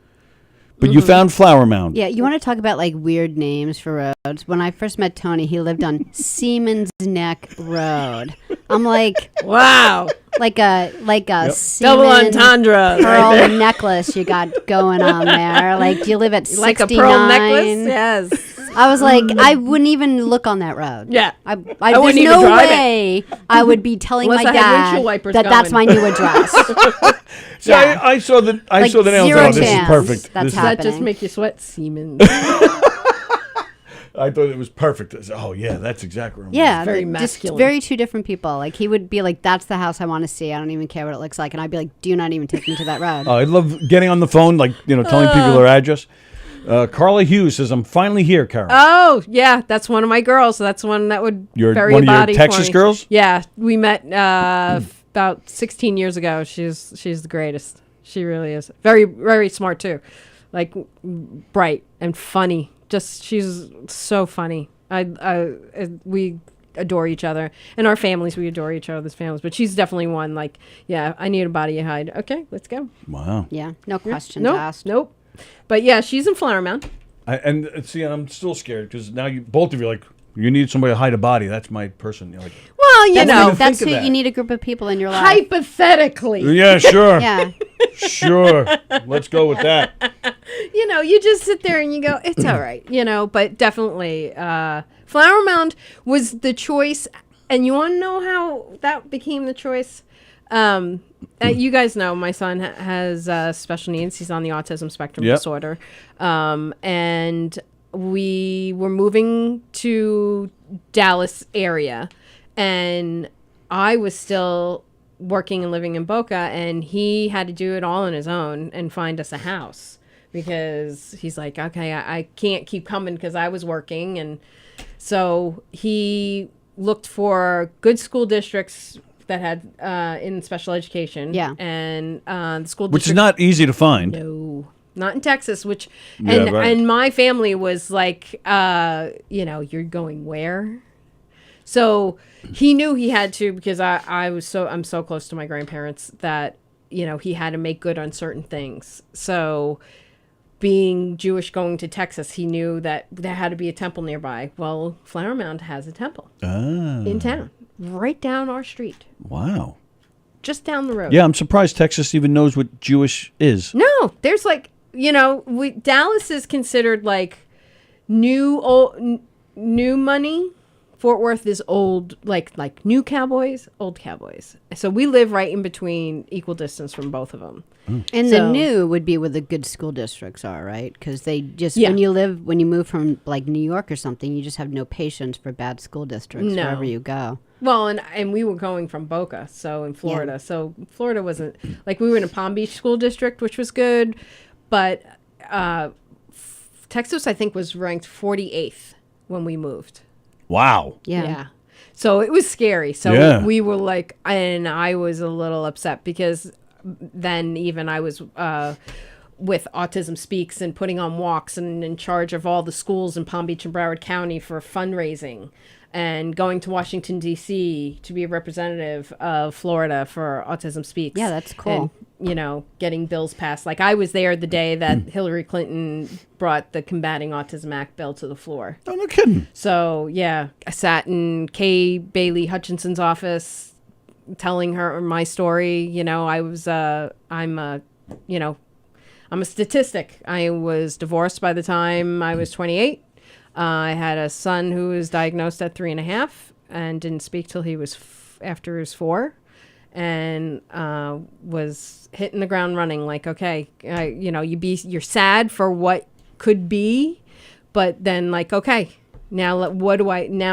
But you found Flower Mound. Yeah, you want to talk about like weird names for roads? When I first met Tony, he lived on Siemens Neck Road. I'm like, Wow. like a Double Siemens entendre. pearl necklace you got going on there. Like, do you live at 69? Like a pearl necklace? Yes. I was like, I wouldn't even look on that road. Yeah. I wouldn't there's even no drive it. way I would be telling Unless my I had dad windshield wipers that that's my going. new address. See, Yeah. I saw the name. I was like, zero oh, this is chance perfect. that's This is- Does that just happening. make you sweat, Siemens? I thought it was perfect. I said, oh, yeah, that's exactly what I'm Yeah, Very just masculine. very two different people. Like he would be like, "That's the house I want to see. I don't even care what it looks like," and I'd be like, "Do not even take me to that road." I love getting on the phone, like, telling people their address. Carla Hughes says, I'm finally here, Carol. Oh, yeah. That's one of my girls. That's one that would You're bury one a of your body Texas for me. girls? Yeah. We met about 16 years ago. She's the greatest. She really is. Very, very smart, too. Like, bright and funny. She's so funny. We adore each other. And our families, we adore each other's families. But she's definitely one, like, yeah, I need a body you hide. Okay, let's go. Wow. Yeah, no questions Nope, asked. nope. But, yeah, she's in Flower Mound. And see, I'm still scared because now both of you are like, you need somebody to hide a body. That's my person. You're like, Well, you That's know, even That's think who of that. you need a group of people in your life. hypothetically. yeah, sure. Yeah, Sure. Let's go with that. You know, you just sit there and you go, it's all right, but definitely Flower Mound was the choice. And you want to know how that became the choice? You guys know my son has special needs. He's on the autism spectrum Yep. disorder. And we were moving to Dallas area, and I was still working and living in Boca, and he had to do it all on his own and find us a house because he's like, okay, I can't keep coming because I was working. And so he looked for good school districts that had in special education. Yeah. And the school Which is district, not easy to find. no, not in Texas, which, Yeah, and, right. and my family was like, you're going where? So he knew he had to, because I'm so close to my grandparents that, he had to make good on certain things. So being Jewish going to Texas, he knew that there had to be a temple nearby. Well, Flower Mound has a temple in town, right down our street, Wow. just down the road. Yeah, I'm surprised Texas even knows what Jewish is. No, there's like, Dallas is considered like new money. Fort Worth is old, like new Cowboys, old Cowboys. So we live right in between, equal distance from both of them. And the new would be where the good school districts are, right? Because they just, when you move from like New York or something, you just have no patience for bad school districts wherever you go. Well, and we were going from Boca, so in Florida. Yeah. So Florida wasn't, like we were in a Palm Beach school district, which was good. But Texas, I think, was ranked 48th when we moved. Wow. Yeah. So it was scary. So Yeah. we were like, and I was a little upset because then even I was with Autism Speaks and putting on walks and in charge of all the schools in Palm Beach and Broward County for fundraising and going to Washington, D.C. to be a representative of Florida for Autism Speaks. Yeah, that's cool. And, getting bills passed. Like I was there the day that Hillary Clinton brought the Combating Autism Act bill to the floor. Oh, no kidding. So, yeah, I sat in Kay Bailey Hutchinson's office telling her my story. I'm a statistic. I was divorced by the time I was 28. I had a son who was diagnosed at 3.5 and didn't speak till he was after he was 4, and was hitting the ground running. Like, okay, you're sad for what could be, but then like, okay, now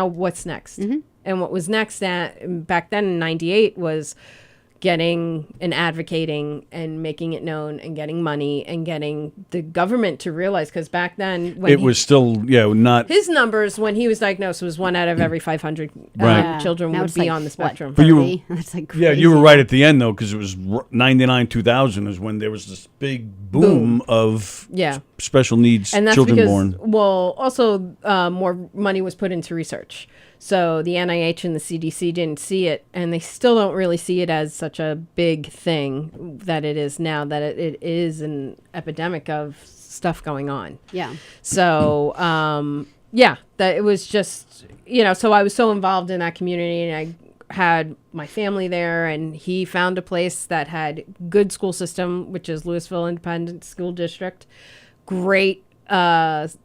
what's next? Mm-hmm. And what was next back then in '98 was getting and advocating and making it known and getting money and getting the government to realize, because back then when It was still, not. his numbers when he was diagnosed was 1 out of every 500 Right. children Now would it's be like, on the spectrum. But you were- 30? That's like crazy. Yeah, you were right at the end, though, because it was 99, 2000 is when there was this big boom of special needs And that's children because, born. well, also more money was put into research. So the NIH and the CDC didn't see it, and they still don't really see it as such a big thing that it is now, that it is an epidemic of stuff going on. Yeah. So, that it was just, so I was so involved in that community, and I had my family there, and he found a place that had good school system, which is Louisville Independent School District, great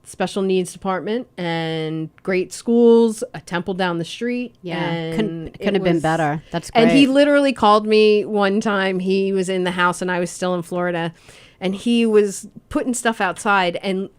special needs department, and great schools, a temple down the street. Yeah. And Couldn't have been better. That's great. And he literally called me one time. He was in the house and I was still in Florida, and he was putting stuff outside, and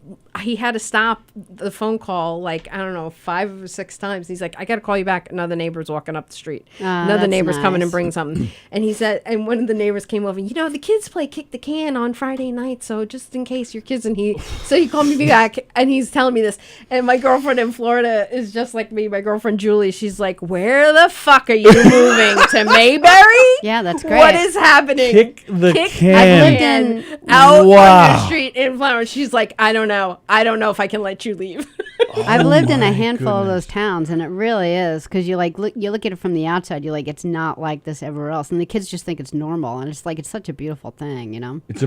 he had to stop the phone call, like, I don't know, 5 or 6 times. He's like, I got to call you back. Another neighbor's walking up the street. Another that's neighbor's coming and nice. bring something. And he said, and one of the neighbors came over, the kids play kick the can on Friday night, so just in case your kids, so he called me back, and he's telling me this. And my girlfriend in Florida is just like me. My girlfriend Julie, she's like, where the fuck are you moving to Mayberry? Yeah, that's great. What is happening? Kick the can. I've lived in out Wow. on the street in Flowers. She's like, I don't know if I can let you leave. I've lived in a my handful of goodness. those towns, and it really is, because you look at it from the outside, you're like, it's not like this everywhere else, and the kids just think it's normal, and it's like, it's such a beautiful thing, It's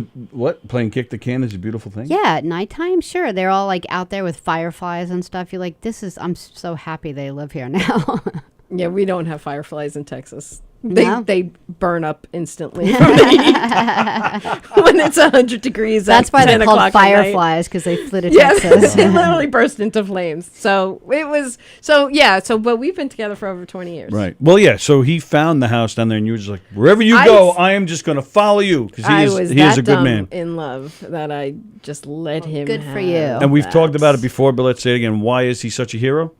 playing kick the can is a beautiful thing? Yeah, at nighttime, sure, they're all like out there with fireflies and stuff. You're like, I'm so happy they live here now. Yeah, we don't have fireflies in Texas. No? They burn up instantly from the heat. When it's 100 degrees. That's at why 10 they're called o'clock at night. fireflies, because they flew to Yes, Texas. it literally burst into flames. So it was, but we've been together for over 20 years. Right. Well, yeah, so he found the house down there, and you were just like, wherever you I go, was- I am just going to follow you, because I was he is a that good dumb man. in love that I just let him good for have you. And we've that. talked about it before, but let's say it again. Why is he such a hero?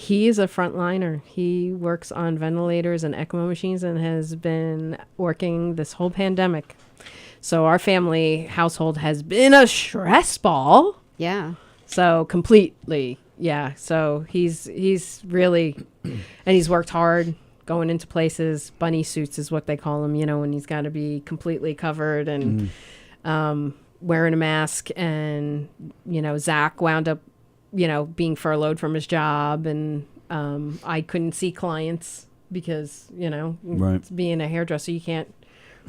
He is a frontliner. He works on ventilators and ECMO machines and has been working this whole pandemic. So our family household has been a stress ball. Yeah. So completely, yeah. So he's really, and he's worked hard going into places. Bunny suits is what they call him, when he's got to be completely covered and wearing a mask. And, Zach wound up, being furloughed from his job. And I couldn't see clients because, Right. being a hairdresser, you can't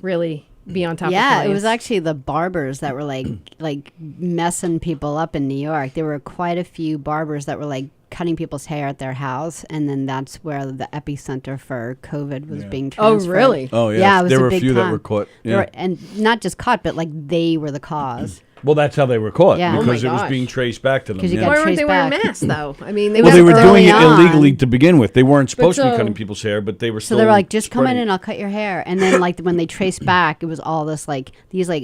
really be on top of Yeah, clients. it was actually the barbers that were like messing people up in New York. There were quite a few barbers that were like cutting people's hair at their house, and then that's where the epicenter for COVID was being transferred. Oh, really? Oh, yeah. Yeah, it was there a were a big few that time. were caught. They Yeah. were- and not just caught, but like they were the cause. Well, that's how they were caught Yeah. Oh because my it was gosh. being traced back to them. 'Cause you Yeah. got Why weren't traced they wearing back. masks though? I mean, Well, they were doing it early illegally on. to begin with. They weren't supposed to be so- cutting people's hair, but they were So still. they were like, just come in spreading and I'll cut your hair. And then like when they traced back, it was all this it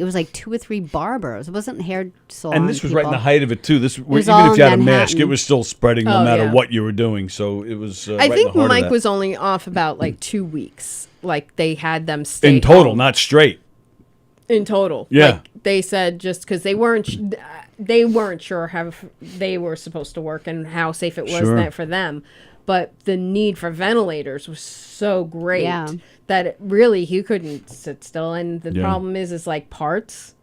was like 2 or 3 barbers. It wasn't hair salon And this was right in the people. height of it too. This was even all if you had a in mask, it Manhattan. was still spreading no Oh, matter yeah. what you were doing. So it was. I right think in the heart of Mike that. was only off about like 2 weeks. Like they had them stay in total, home. not straight. In total. Yeah. Like they said just because they weren't sure how they were supposed to work and how safe it was Sure. for them. But the need for ventilators was so great Yeah. that he couldn't sit still. And the Yeah. problem is like parts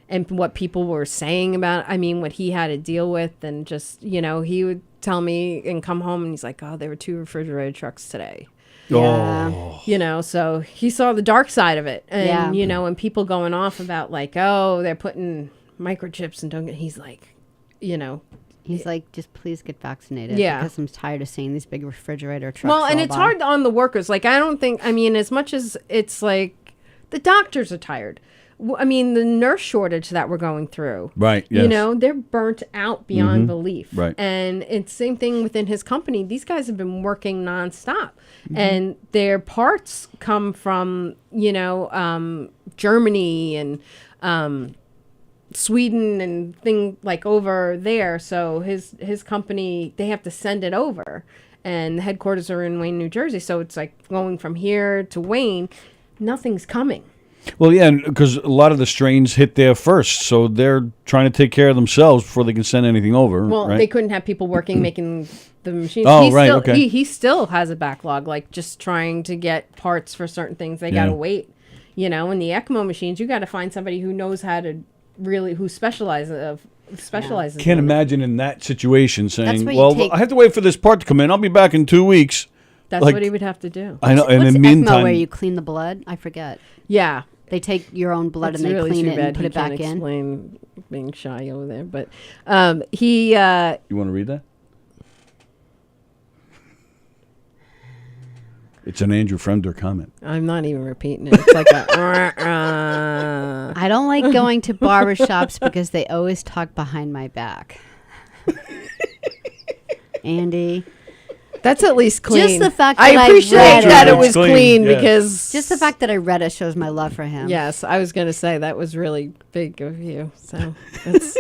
and what people were saying about, what he had to deal with. And just, he would tell me and come home and he's like, oh, there were 2 refrigerated trucks today. Yeah. So he saw the dark side of it. And, Yeah. and people going off about like, oh, they're putting microchips and he's like, He's like, just please get vaccinated. Yeah. Because I'm tired of seeing these big refrigerator trucks. well, and all it's by. hard on the workers. Like, I don't think, as much as it's like the doctors are tired. The nurse shortage that we're going through. Right. Yes. They're burnt out beyond belief. Right. And it's same thing within his company. These guys have been working nonstop. And their parts come from, Germany and Sweden and thing like over there. So his company, they have to send it over. And the headquarters are in Wayne, New Jersey. So it's like going from here to Wayne, nothing's coming. Well, yeah, because a lot of the strains hit there first, so they're trying to take care of themselves before they can send anything over. Well, right? they couldn't have people working making the machines. Oh, He's right, Still, okay. He still has a backlog, like just trying to get parts for certain things. They got to wait. And the ECMO machines, you got to find somebody who knows how to who specializes. Can't imagine in that situation saying, what you "Well, take- I have to wait for this part to come in. I'll be back in 2 weeks." That's like- what he would have to do. I know, and What's in the meantime, ECMO where you clean the blood? I forget. Yeah. They take your own blood It's and they really clean too it bad and put he it back can't in. explain being shy over there, but he you want to read that? It's an Andrew Fremder comment. I'm not even repeating it. It's like a I don't like going to barbershops because they always talk behind my back. Andy. That's at least clean. Just the fact I that I appreciate read that it. it was It's clean, clean yes. because Just the fact that I read it shows my love for him. yes, I was going to say that was really big of you. So that's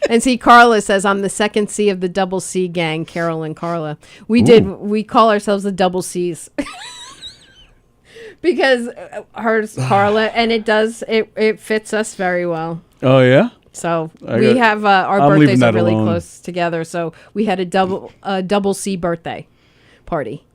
and see, Carla says I'm the second C of the double C gang. Carol and Carla, we call ourselves the double C's because hers Carla, and it fits us very well. Oh yeah. So I we got- have our I'm leaving birthdays are that really alone. close together. So we had a double C birthday party.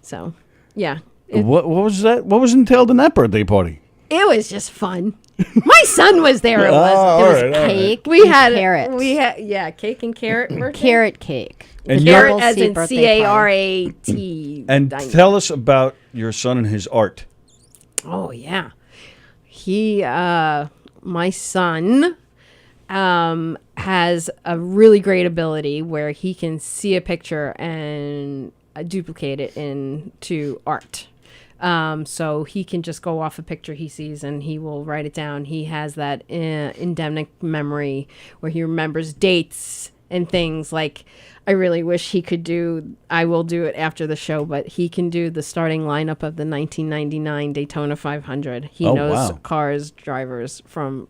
So yeah, What was that? What was entailed in that birthday party? it was just fun. My son was there. It was. all It was right, all right. cake. We and had carrots. cake and carrot birthday. Carrot cake. And Carrot Double as C in birthday party. CARAT. And tell us about your son and his art. Oh yeah, he my son has a really great ability where he can see a picture and duplicate it into art. So he can just go off a picture he sees and he will write it down. He has that endemic memory where he remembers dates and things. Like, I really wish he could do, I will do it after the show, but he can do the starting lineup of the 1999 Daytona 500. He Oh, knows wow. cars, drivers from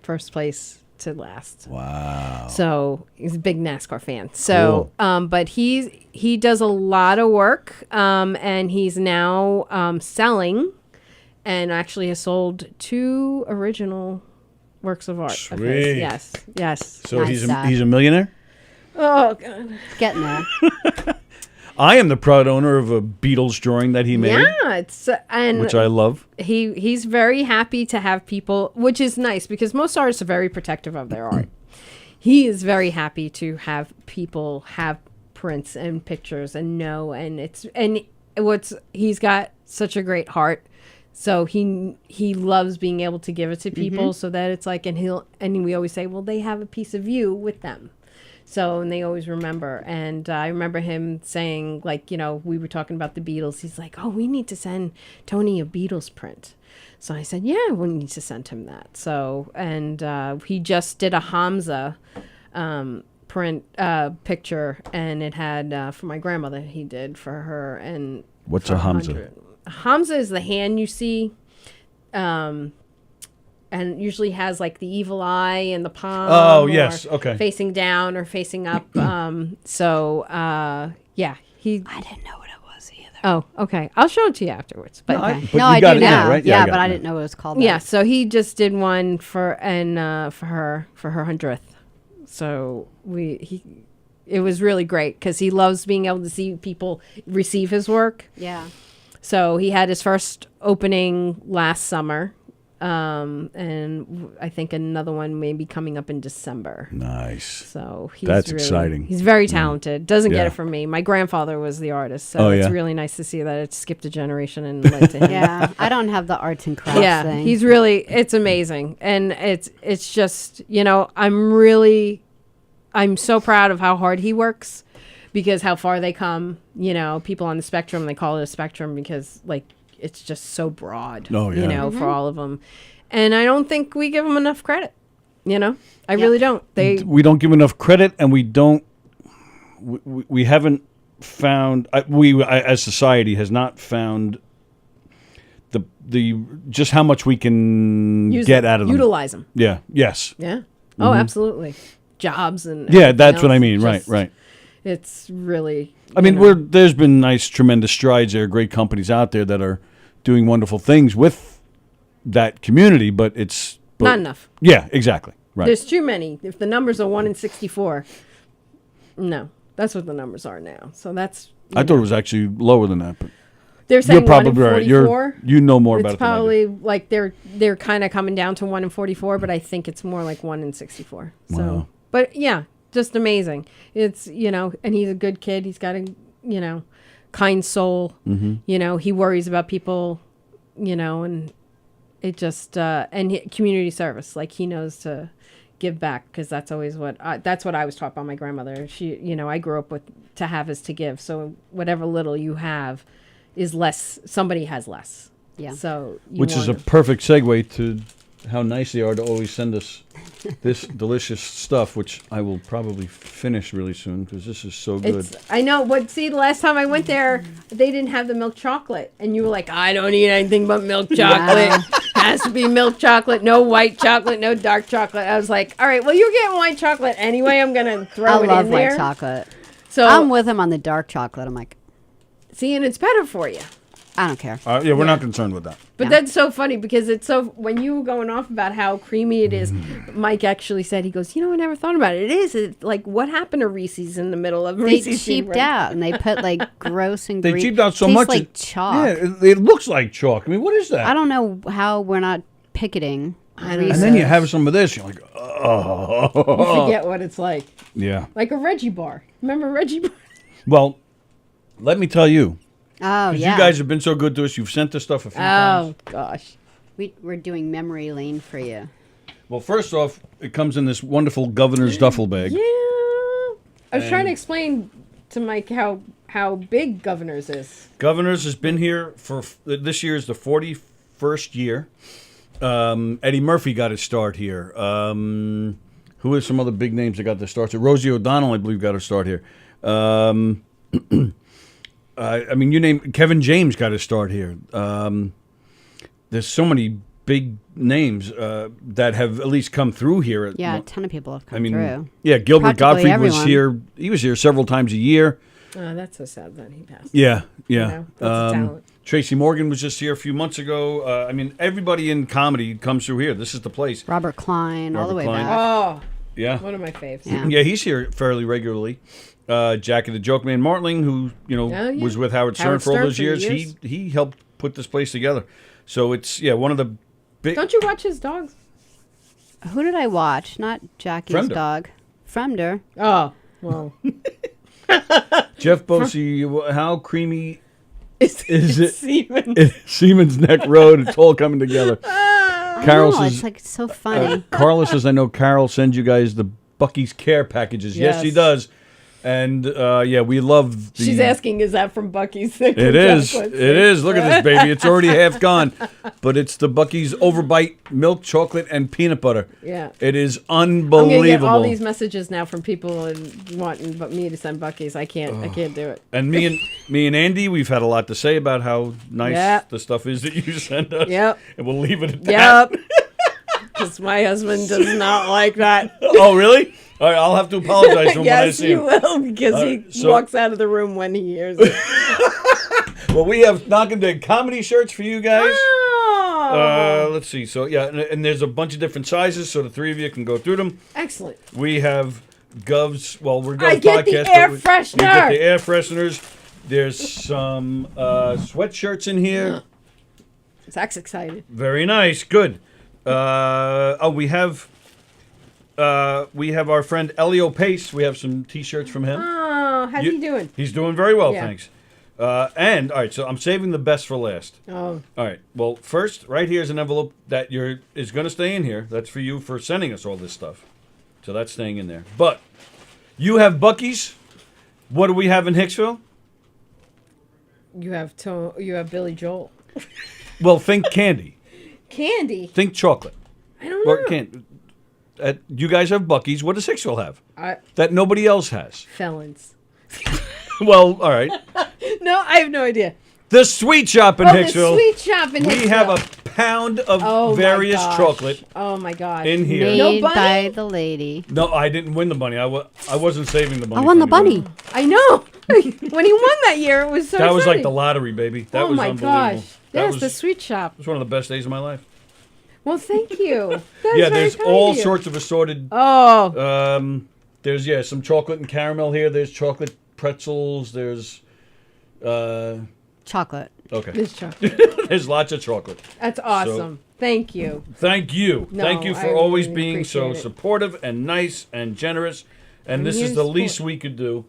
first place to last. Wow. So he's a big NASCAR fan. So, but he does a lot of work, and he's now selling, and actually has sold 2 original works of art. Of his. Sweet. Yes. So Nice he's that. a millionaire? Oh God. Getting there. I am the proud owner of a Beatles drawing that he made, Yeah, it's and which I love. he's very happy to have people, which is nice because most artists are very protective of their art. He is very happy to have people have prints and pictures and know, and he's got such a great heart. So he loves being able to give it to people so that it's like, and we always say, well, they have a piece of you with them. So, and they always remember. And I remember him saying, like, we were talking about the Beatles. He's like, oh, we need to send Tony a Beatles print. So I said, yeah, we need to send him that. So, and he just did a Hamza print picture, and it had, for my grandmother, he did for her. And What's for a Hamza? 100. Hamza is the hand you see. And usually has like the evil eye and the palm. Oh, yes. Okay. Facing down or facing up. Yeah, he. I didn't know what it was either. Oh, okay. I'll show it to you afterwards. But But you I got do it now, now. right? Yeah, I got but it I now. didn't know it was called. yeah, that. so he just did one for her 100th. So it was really great because he loves being able to see people receive his work. Yeah. So he had his first opening last summer. And I think another one may be coming up in December. Nice. So That's exciting. He's very talented. Doesn't Yeah. get it from me. My grandfather was the artist, so Oh, it's yeah? really nice to see that it skipped a generation and led to him. Yeah, I don't have the arts and crafts Yeah, thing. it's amazing, and it's just I'm so proud of how hard he works, because how far they come. People on the spectrum, they call it a spectrum because it's just so broad. Oh, yeah. For all of them, and I don't think we give them enough credit. I really don't. We don't give enough credit, and we don't. We haven't found. As society has not found the just how much we can get out of them. Utilize them. Yeah. Yes. Yeah. Oh, absolutely. Jobs and Yeah, everything that's what I else. mean. Just- Right. It's really. I mean, there's been nice, tremendous strides. There are great companies out there that are doing wonderful things with that community, but not enough. Yeah, exactly. Right. There's too many. If the numbers are 1 in 64, no, that's what the numbers are now. So that's. I thought it was actually lower than that, but They're saying you're probably 1 in right. 44. You know more about It's it than I do. probably like they're kind of coming down to 1 in 44, but I think it's more like 1 in 64. So, Wow. but yeah, just amazing. It's and he's a good kid. He's got a kind soul. Mm-hmm. He worries about people. And it just community service. Like he knows to give back, because that's always what I was taught by my grandmother. She, I grew up with to have is to give. So whatever little you have is less. Somebody has less. Yeah. So Which is a perfect segue to how nice they are to always send us this delicious stuff, which I will probably finish really soon because this is so good. I know, but see, the last time I went there, they didn't have the milk chocolate, and you were like, "I don't eat anything but milk chocolate. Has to be milk chocolate, no white chocolate, no dark chocolate." I was like, "All right, well, you're getting white chocolate anyway. I'm gonna throw it love in there." white chocolate. So I'm with him on the dark chocolate. I'm like, see, and it's better for you. I don't care. Yeah, we're not concerned with that. But that's so funny because it's so, when you were going off about how creamy it is, Mike actually said, he goes, I never thought about it. It's like, what happened to Reese's in the middle of They Reese's? cheaped out and they put like gross They ingredients. cheaped out so Tastes much. like chalk. Yeah, it looks like chalk. I mean, what is that? I don't know how we're not picketing. And then you have some of this. You're like, oh. You forget what it's like. Yeah. Like a Reggie bar. Remember Reggie bar? Well, let me tell you. Oh, 'Cause yeah. you guys have been so good to us. You've sent us stuff a few times. Oh, gosh. We're doing memory lane for you. Well, first off, it comes in this wonderful governor's duffel bag. Yeah. I was trying to explain to Mike how big Governor's is. Governor's has been here for, this year is the 41st year. Eddie Murphy got his start here. Who are some other big names that got their starts? Rosie O'Donnell, I believe, got her start here. I mean, you name Kevin James got his start here. There's so many big names that have at least come through here. Yeah, a ton of people have come through. Yeah, Gilbert Practically Gottfried was everyone. here. He was here several times a year. Oh, that's so sad that he passed. Yeah. know, that's a talent. Tracy Morgan was just here a few months ago. I mean, everybody in comedy comes through here. This is the place. Robert Klein, all the Robert way Klein. back. Oh, Yeah. one of my faves. Yeah. Yeah, he's here fairly regularly. Jackie the Joke Man Martling, who Oh, yeah. was with Howard Stern Howard for all Stern those for years, years. he helped put this place together. So it's one of the big. Don't you watch his dogs? Who did I watch? Not Jackie's Fremder. dog. Fremder. Oh, well. Jeff Bosey, how creamy Is it? Seaman? Siemens Neck Road? It's all coming together. Carol No, says, it's like so funny. Carla says, I know Carol sends you guys the Bucky's Care packages. Yes, she Yes. does. And we love the. She's asking, is that from Bucky's? It is. It is. Look at this baby. It's already half gone. But it's the Bucky's Overbite milk chocolate and peanut butter. Yeah. It is I'm gonna get unbelievable. all these messages now from people wanting me to send Bucky's. I can't do it. And me and Andy, we've had a lot to say about how nice Yep. the stuff is that you send us. Yep. And we'll leave it at that. Yep. Because my husband does not like that. Oh, really? All right, I'll have to apologize to him when I Yes, see you him. will, because he walks out of the room when he hears it. Well, we have Knockem Dead comedy shirts for you guys. Oh, Let's see. So, and there's a bunch of different sizes, so the three of you can go through them. excellent. We have Gov's. Well, we're Gov's I get the podcast. air but freshener. You get the air fresheners. There's some sweatshirts in here. Zach's excited. Very nice. Good. We have our friend Elio Pace. We have some T-shirts from him. Oh, how's he doing? He's doing very well, Yeah. thanks. And all right, so I'm saving the best for last. Oh, All right. Well, first, right here is an envelope that is going to stay in here. That's for you for sending us all this stuff. So that's staying in there. But you have Bucky's. What do we have in Hicksville? you have Billy Joel. Well, think candy. Candy. Think chocolate. I don't know. Or you guys have Bucky's. What does Hicksville have that nobody else has? Felons. Well, all right. No, I have no idea. The sweet shop in The Hicksville. sweet shop in Hicksville. We have a pound of Oh, various my gosh. chocolate Oh my gosh. in here. Made No bunny? by the lady. No, I didn't win the bunny. I wasn't saving the bunny. I won for the anybody. bunny. I know. When he won that year, it was so That was like exciting. the lottery, baby. That oh was my unbelievable. gosh. That Yes, was, the sweet shop. it was one of the best days of my life. Well, thank you. That's Yeah, very there's kind all of you. sorts of assorted. Oh, There's some chocolate and caramel here. There's chocolate pretzels. There's Chocolate. okay. this chocolate. There's lots of chocolate. That's awesome. Thank you. Thank you. No, Thank you I for always really being so appreciate it. supportive and nice and generous. And I'm this here is to the support. least we could do.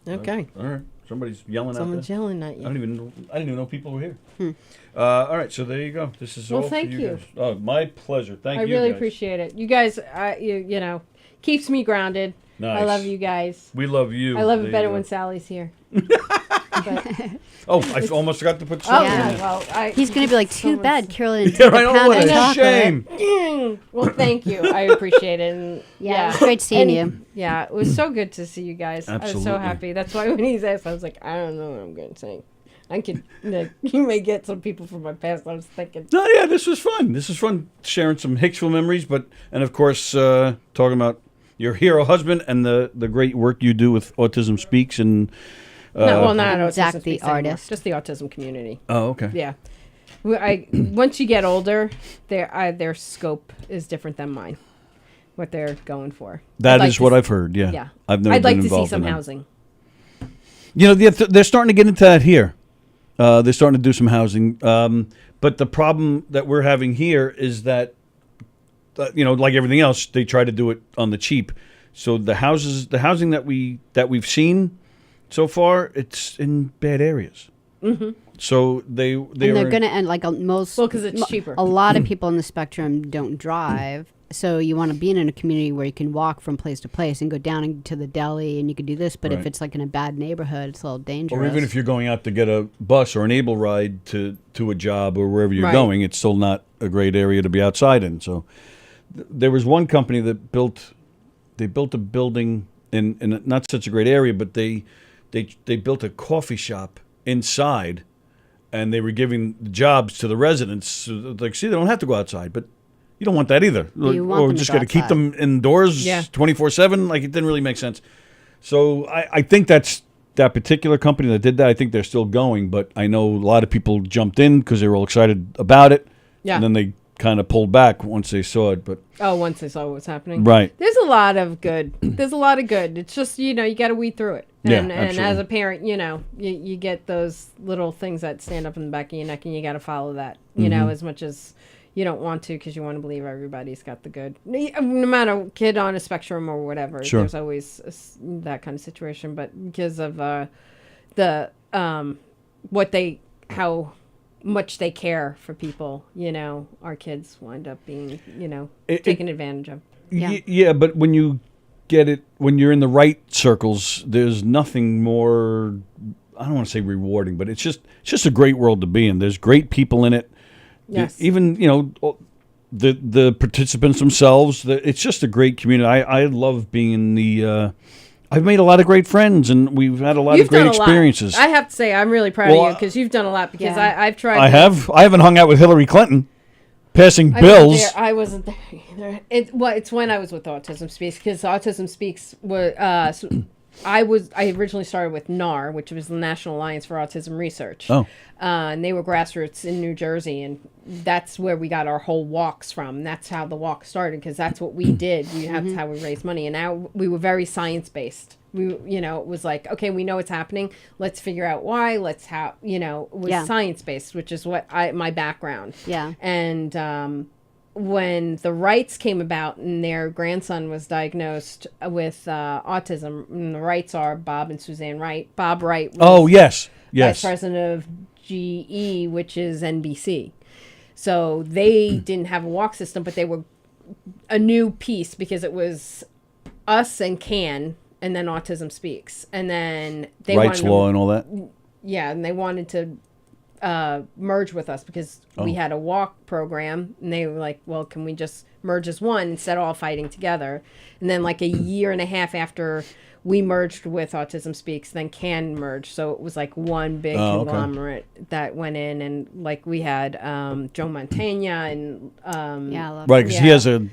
Okay. All right. Somebody's yelling Someone's out there. yelling at I you. didn't even know people were here. All right, so there you go. This is Well, all thank for you. guys. Oh, my pleasure. Thank I you. really guys. appreciate it. You guys, you know, keeps me grounded. I Nice. love you guys. We love you. I love There it better you when go. Sally's here. Oh, I almost forgot to put Oh, salt in yeah. there. Well, He's going to be like, too someone's- bad Carolyn didn't Yeah, take I a know, pound what of a chocolate. shame. Well, thank you. I appreciate it. And, Yeah, it's great seeing And, you. Yeah, it was so good to see you guys. I was Absolutely. so happy. That's why when he's asked, I was like, I don't know what I'm going to say. I could, you may get some people from my past. I was thinking. No, yeah, this was fun. This was fun sharing some Hicksville memories, and of course talking about your hero husband and the great work you do with Autism Speaks and. No, well, not Zach Autism the Speaks anymore, artist. just the autism community. Oh, okay. Yeah. Once you get older, their scope is different than mine. What they're going for. That I'd is like what to I've heard. Yeah. Yeah. I've never I'd been like to see involved some in that. housing. You know, they're starting to get into that here. They're starting to do some housing. But the problem that we're having here is that, like everything else, they try to do it on the cheap. So the housing that we've seen so far, it's in bad areas. Mm-hmm. So they're going to end like most. Well, 'cause it's cheaper. A lot of people on the spectrum don't drive. So you want to be in a community where you can walk from place to place and go down into the deli and you can do this. But Right. if it's like in a bad neighborhood, it's a little dangerous. Or even if you're going out to get a bus or an able ride to a job or wherever you're Right. going, it's still not a great area to be outside in. So there was one company that built a building in not such a great area, but they built a coffee shop inside, and they were giving jobs to the residents. Like, see, they don't have to go outside, but you don't want that either. You want or them to just go got to keep outside. them indoors 24/7. Like, it didn't really make sense. So I think that's that particular company that did that. I think they're still going, but I know a lot of people jumped in because they were all excited about it. Yeah. And then they kind of pulled back once they saw it. But once they saw what was happening. Right. There's a lot of good. There's a lot of good. It's just, you got to weed through it. And absolutely. as a parent, you get those little things that stand up in the back of your neck, and you got to follow that, as much as you don't want to, because you want to believe everybody's got the good. No matter kid on a spectrum or whatever, Sure. there's always that kind of situation. But because of the how much they care for people, our kids wind up being, taken advantage of. Yeah, but when you get it, when you're in the right circles, there's nothing more, I don't want to say rewarding, but it's just a great world to be in. There's great people in it. Yes. Even, the participants themselves, it's just a great community. I love being in the, I've made a lot of great friends, and we've had a lot of great experiences. I have to say, I'm really proud of you, because you've done a lot, because I've tried. I haven't hung out with Hillary Clinton, passing bills. I wasn't there either. It's when I was with Autism Speaks, because Autism Speaks was. I originally started with NAR, which was the National Alliance for Autism Research. Oh. And they were grassroots in New Jersey, and that's where we got our whole walks from. That's how the walk started, because that's what we did. That's how we raised money, and now we were very science based. It was like, okay, we know what's happening. Let's figure out why. It was science based, which is what my background. Yeah. And when the Wrights came about and their grandson was diagnosed with autism, and the Wrights are Bob and Suzanne Wright. Bob Wright was Yes. vice president of GE, which is NBC. So they didn't have a walk system, but they were a new piece, because it was us and CAN, and then Autism Speaks. And then they Rights wanted law and all that. Yeah, and they wanted to merge with us, because we had a walk program, and they were like, well, can we just merge as one instead of all fighting together? And then like a year and a half after we merged with Autism Speaks, then CAN merged, so it was like one big conglomerate that went in, and like we had Joe Montana and I love Right, because he has a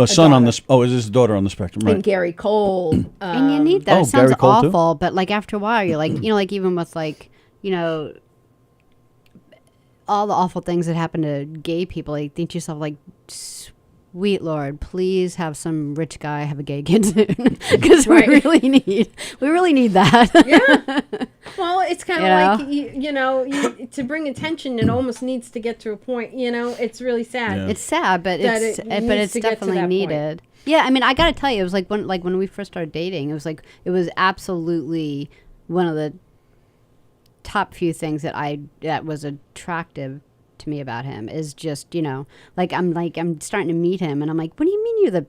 son on this. Oh, is his daughter on the spectrum? Right. and Gary Cole. And you need that. Oh, It sounds Gary Cole, too? awful, but like after a while, you're like, like even with like, all the awful things that happen to gay people, like think to yourself like, sweet Lord, please have some rich guy have a gay kid soon, because we really need that. Yeah. Well, it's kind of like to bring attention, it almost needs to get to a point. It's really sad. Yeah. It's sad, but it's needs to get to definitely that point. needed. Yeah, I mean, I gotta tell you, it was like when we first started dating, it was absolutely one of the top few things that was attractive to me about him, is just, I'm starting to meet him, and I'm like, what do you mean you're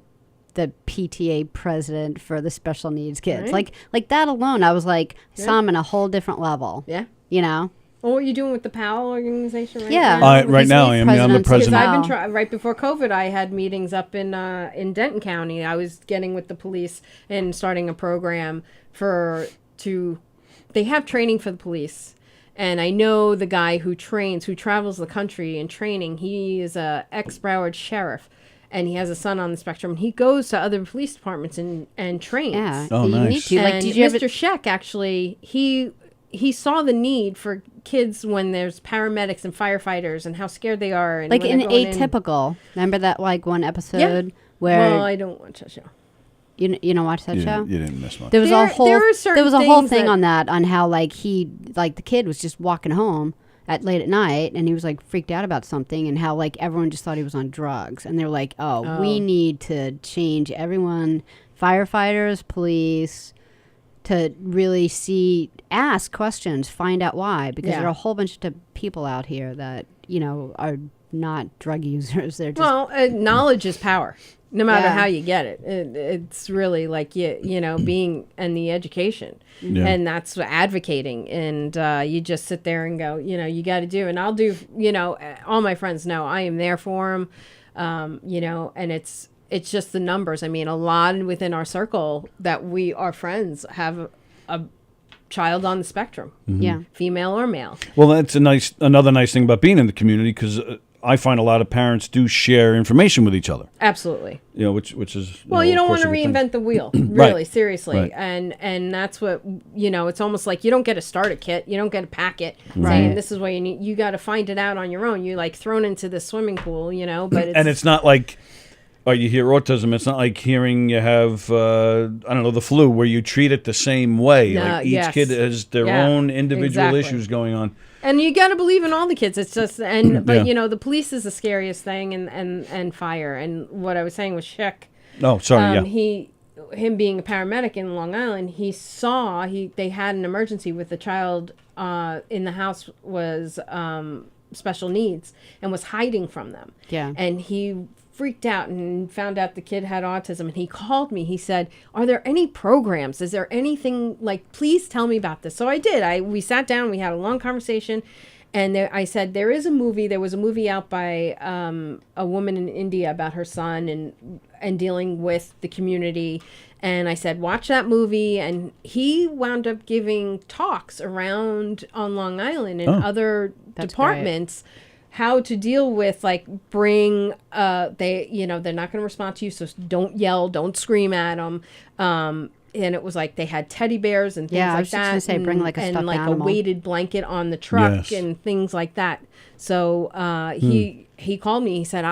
the PTA president for the special needs kids? Right. Like that alone, I was like, saw him in a whole different level. Yeah. Well, what are you doing with the PAL organization right Yeah. now? Right now, I'm the Presidents. Because president. I've been trying. Right before COVID, I had meetings up in Denton County. I was getting with the police and starting a program they have training for the police. And I know the guy who travels the country in training. He is a ex-Broward sheriff, and he has a son on the spectrum. He goes to other police departments and trains. Yeah. Oh, you nice. need to. Like, And did you Mr. ever? Scheck, actually, he saw the need for kids when there's paramedics and firefighters and how scared they are. And Like when in they're going in. Atypical. Remember that one episode where Well, I don't watch that show. you don't watch that show? You didn't miss much. There was There are certain a whole things thing that- on that, on how the kid was just walking home late at night, and he was like freaked out about something, and how like everyone just thought he was on drugs, and they're like, we need to change everyone, firefighters, police, to really ask questions, find out why, because there are a whole bunch of people out here that are not drug users. They're just knowledge is power. No matter Yeah. how you get it, it's really like being in the education, Yeah. and that's advocating. And you just sit there and go, you got to do. And I'll do. All my friends know I am there for them. And it's just the numbers. I mean, a lot within our circle that we are friends have child on the spectrum, Yeah. female or male. Well, that's another nice thing about being in the community, because I find a lot of parents do share information with each other. Absolutely. You know, which is Well, you don't want to reinvent the wheel, really, Right. seriously. Right. And that's what, it's almost like you don't get a starter kit, you don't get a packet saying Right. this is what you need. You got to find it out on your own. You're like thrown into the swimming pool, but And it's not like, you hear autism. It's not like hearing you have, I don't know, the flu, where you treat it the same way. No, Like each yes. kid has their Yeah, own individual exactly. issues going on. And you got to believe in all the kids. It's just, but Yeah. the police is the scariest thing, and fire. And what I was saying was Sheck. Oh, sorry, Him being a paramedic in Long Island, he saw they had an emergency with the child in the house was special needs and was hiding from them. Yeah. And he freaked out and found out the kid had autism, and he called me. He said, "Are there any programs? Is there anything, like, please tell me about this?" So I did. We sat down, we had a long conversation, and I said, there was a movie out by a woman in India about her son and dealing with the community. And I said, watch that movie. And he wound up giving talks around on Long Island and other departments how to deal with, like, bring they're not going to respond to you, so don't yell, don't scream at them. And it was like they had teddy bears and things Yeah, I like was just that, gonna say, bring, like, a and stuffed like animal. a weighted blanket on the truck Yes. and things like that. So he called me. He said,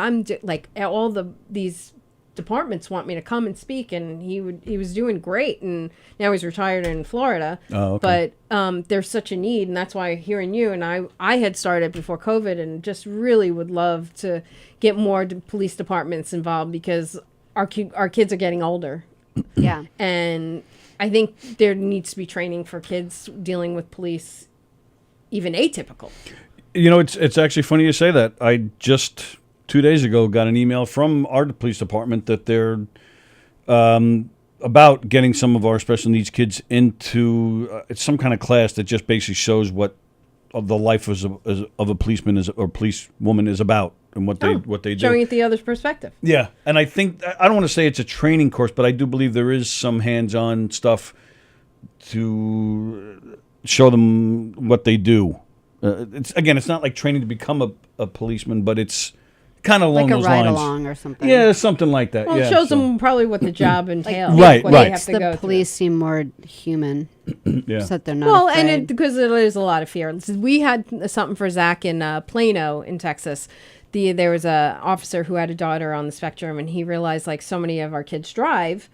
like, all these departments want me to come and speak, and he was doing great, and now he's retired in Florida. Oh, okay. But there's such a need, and that's why hearing you, and I had started before COVID, and just really would love to get more police departments involved, because our kids are getting older. Yeah. And I think there needs to be training for kids dealing with police, even atypical. It's actually funny you say that. I just 2 days ago got an email from our police department that they're about getting some of our special needs kids into it's some kind of class that just basically shows what the life of a policeman or policewoman is about, and what they do. Showing it the other's perspective. Yeah, and I think, I don't want to say it's a training course, but I do believe there is some hands-on stuff to show them what they do. It's not like training to become a policeman, but it's kind of along Like a those ride lines. along or something. Yeah, something like that. Well, yeah, it shows so- them probably what the job entails. Right, what right. They have to The go police seem more human, Yeah. so that they're not Well, afraid. and because there is a lot of fear. We had something for Zach in Plano in Texas. There was a officer who had a daughter on the spectrum, and he realized, like so many of our kids drive,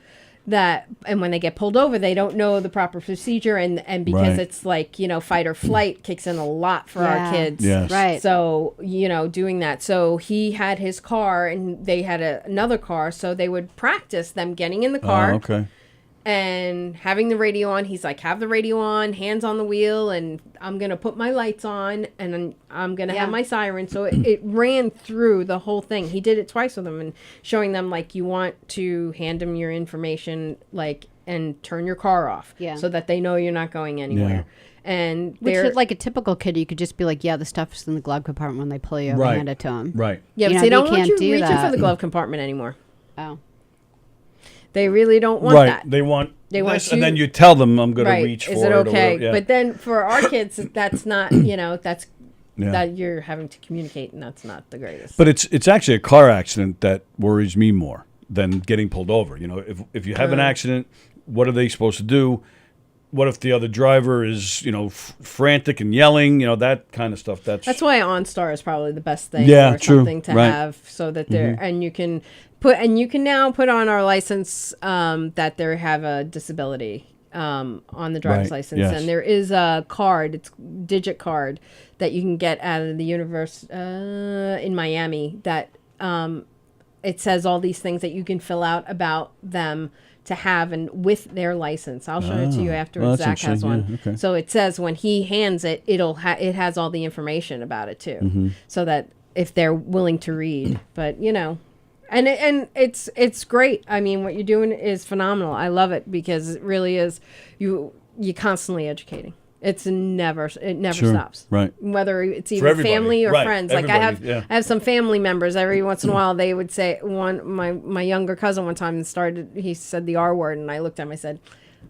and when they get pulled over, they don't know the proper procedure, and because Right. it's like, fight or flight kicks in a lot for Yeah. our kids. Yes. Right. So, doing that. So he had his car, and they had another car, so they would practice them getting in the car. Oh, okay. And having the radio on. He's like, have the radio on, hands on the wheel, and I'm going to put my lights on, and I'm going to have my siren. So it ran through the whole thing. He did it twice with them, and showing them, like, you want to hand them your information, like, and turn your car off, so that they know you're not going anywhere. And Which they're is like a typical kid, you could just be like, yeah, the stuff's in the glove compartment when they pull you over, Right. hand it to them. Right. yeah, you but know, they you don't want can't you do reaching that. for the glove compartment anymore. Oh. They really don't want Right. that. They want want this, you- and then you tell them, I'm going to Right. reach for Is it. it or okay? whatever. Yeah. But then for our kids, that's not, that's Yeah. that you're having to communicate, and that's not the greatest. But it's actually a car accident that worries me more than getting pulled over. If you have an accident, what are they supposed to do? What if the other driver is, frantic and yelling? That kind of stuff. That's why OnStar is probably the best thing. Yeah, or true. something to Right. have, so that they're and you can now put on our license that they have a disability on the driver's Right, license, yes. and there is a card, it's digit card that you can get out of the universe in Miami that it says all these things that you can fill out about them to have and with their license. I'll show it to you after well, that's Zach has interesting. one. Yeah, okay. So it says when he hands it, it has all the information about it too, Mm-hmm. so that if they're willing to read. But and it's great. I mean, what you're doing is phenomenal. I love it because it really is you're constantly educating. It never Sure. stops. Right. Whether it's For even everybody. family or Right. friends. Like I Everybody, have some family members every once in a while, they would say my younger cousin one time he said the R word, and I looked at him, I said,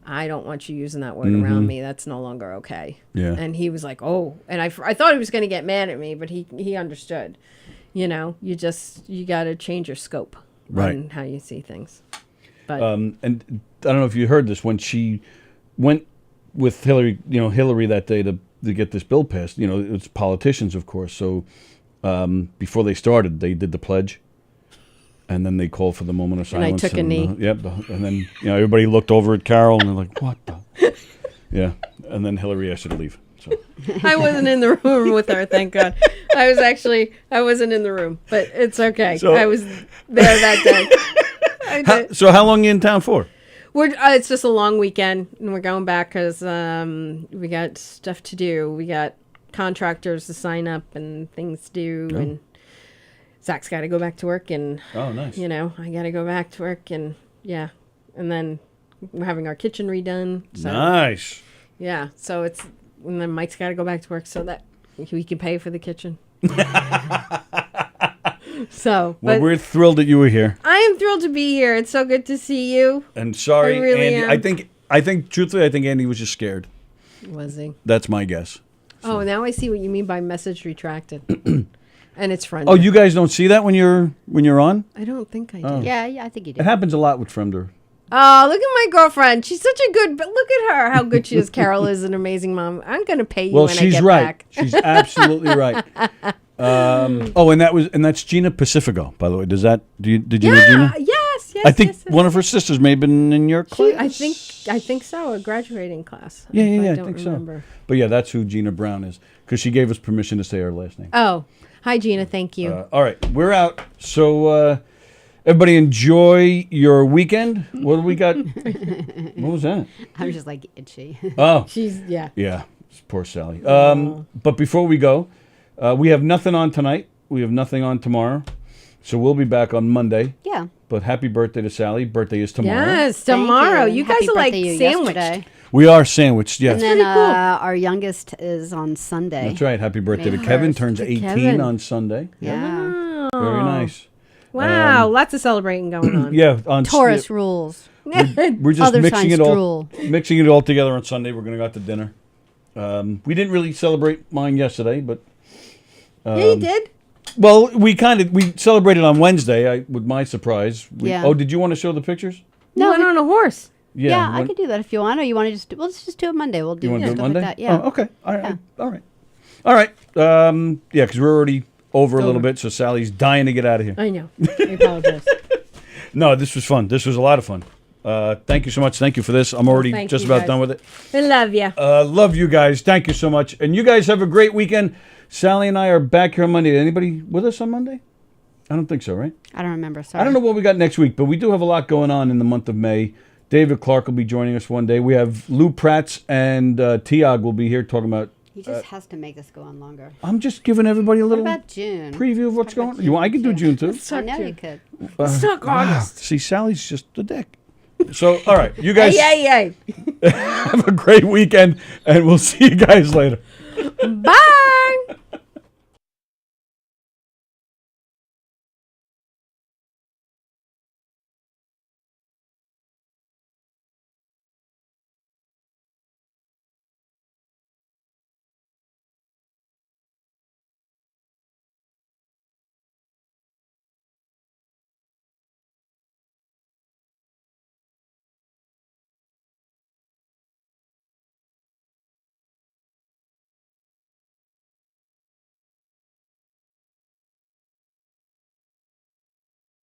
I don't want you using that word around me. That's no longer okay. Yeah. And he was like, oh, and I thought he was going to get mad at me, but he understood. You know, you got to change your scope on how you see things. But And I don't know if you heard this, when she went with Hillary that day to get this bill passed, it's politicians, of course. So before they started, they did the pledge. And then they called for the moment of silence. And I took a knee. And then everybody looked over at Carol and they're like, "What the?" Yeah. And then Hillary asked her to leave. So I wasn't in the room with her, thank God. I wasn't in the room, but it's okay. So- I was there that day. So how long are you in town for? It's just a long weekend, and we're going back because we got stuff to do. We got contractors to sign up and things to do, and Zach's got to go back to work, and nice. I got to go back to work, and and then we're having our kitchen redone. So, Nice. Yeah, so and then Mike's got to go back to work so that we can pay for the kitchen. So, Well, but we're thrilled that you were here. I am thrilled to be here. It's so good to see you. And sorry, I really Andy. am. I think truthfully, I think Andy was just scared. Was he? That's my guess. Oh, now I see what you mean by message retracted. And it's Friender. Oh, you guys don't see that when you're on? I don't think I do. Oh. Yeah, I think you do. It happens a lot with Friender. Oh, look at my girlfriend. She's such a good. But look at her. How good she is. Carol is an amazing mom. I'm gonna pay you Well, when she's I get right. back. She's absolutely right. And that's Gina Pacifico, by the way. Did you know Gina? Yes. I think one of her sisters may have been in your class. I think so. A graduating class. Yeah, I I don't think remember. so. But yeah, that's who Gina Brown is, because she gave us permission to say her last name. Oh, hi Gina. Thank you. All right, we're out. So everybody enjoy your weekend. What do we got? What was that? I'm just like itchy. Oh, She's yeah. Poor Sallie. But before we go, we have nothing on tonight. We have nothing on tomorrow. So we'll be back on Monday. Yeah. But happy birthday to Sallie. Birthday is tomorrow. Yes, Thank tomorrow. you. You Happy guys are like birthday to you sandwiched. yesterday. We are sandwiched, yes. And then pretty cool. our youngest is on Sunday. That's right. Happy birthday to May Kevin. 1st. Turns To 18 Kevin. on Sunday. Yeah. Very nice. Wow, lots of celebrating going on. Yeah. On Taurus rules. We're just Other mixing signs it all drool. mixing it all together on Sunday. We're going to go out to dinner. We didn't really celebrate mine yesterday, but Yeah, you did. well, we celebrated on Wednesday. With my surprise. Yeah. Oh, did you want to show the pictures? You went on a horse. Yeah, I when- could do that if you want, or you want to just. Let's just do it Monday. We'll do You want to do it stuff Monday? like that. Yeah. Oh, okay. All right. All right. Yeah, because we're already over a little bit, so Sally's dying to get out of here. I know. I apologize. No, this was fun. This was a lot of fun. Thank you so much. Thank you for this. I'm already thank just you, about guys. done with it. I love you. Love you guys. Thank you so much. And you guys have a great weekend. Sally and I are back here on Monday. Anybody with us on Monday? I don't think so, right? I don't remember. Sorry. I don't know what we got next week, but we do have a lot going on in the month of May. David Clark will be joining us one day. We have Lou Pratz and Tiag will be here talking about. He just has to make this go on longer. I'm just giving everybody a What little about June? preview of what's What about going on. I can do June too. I know you could. Let's talk August. See, Sally's just a dick. So, all right, you guys Hey. have a great weekend, and we'll see you guys later. Bye.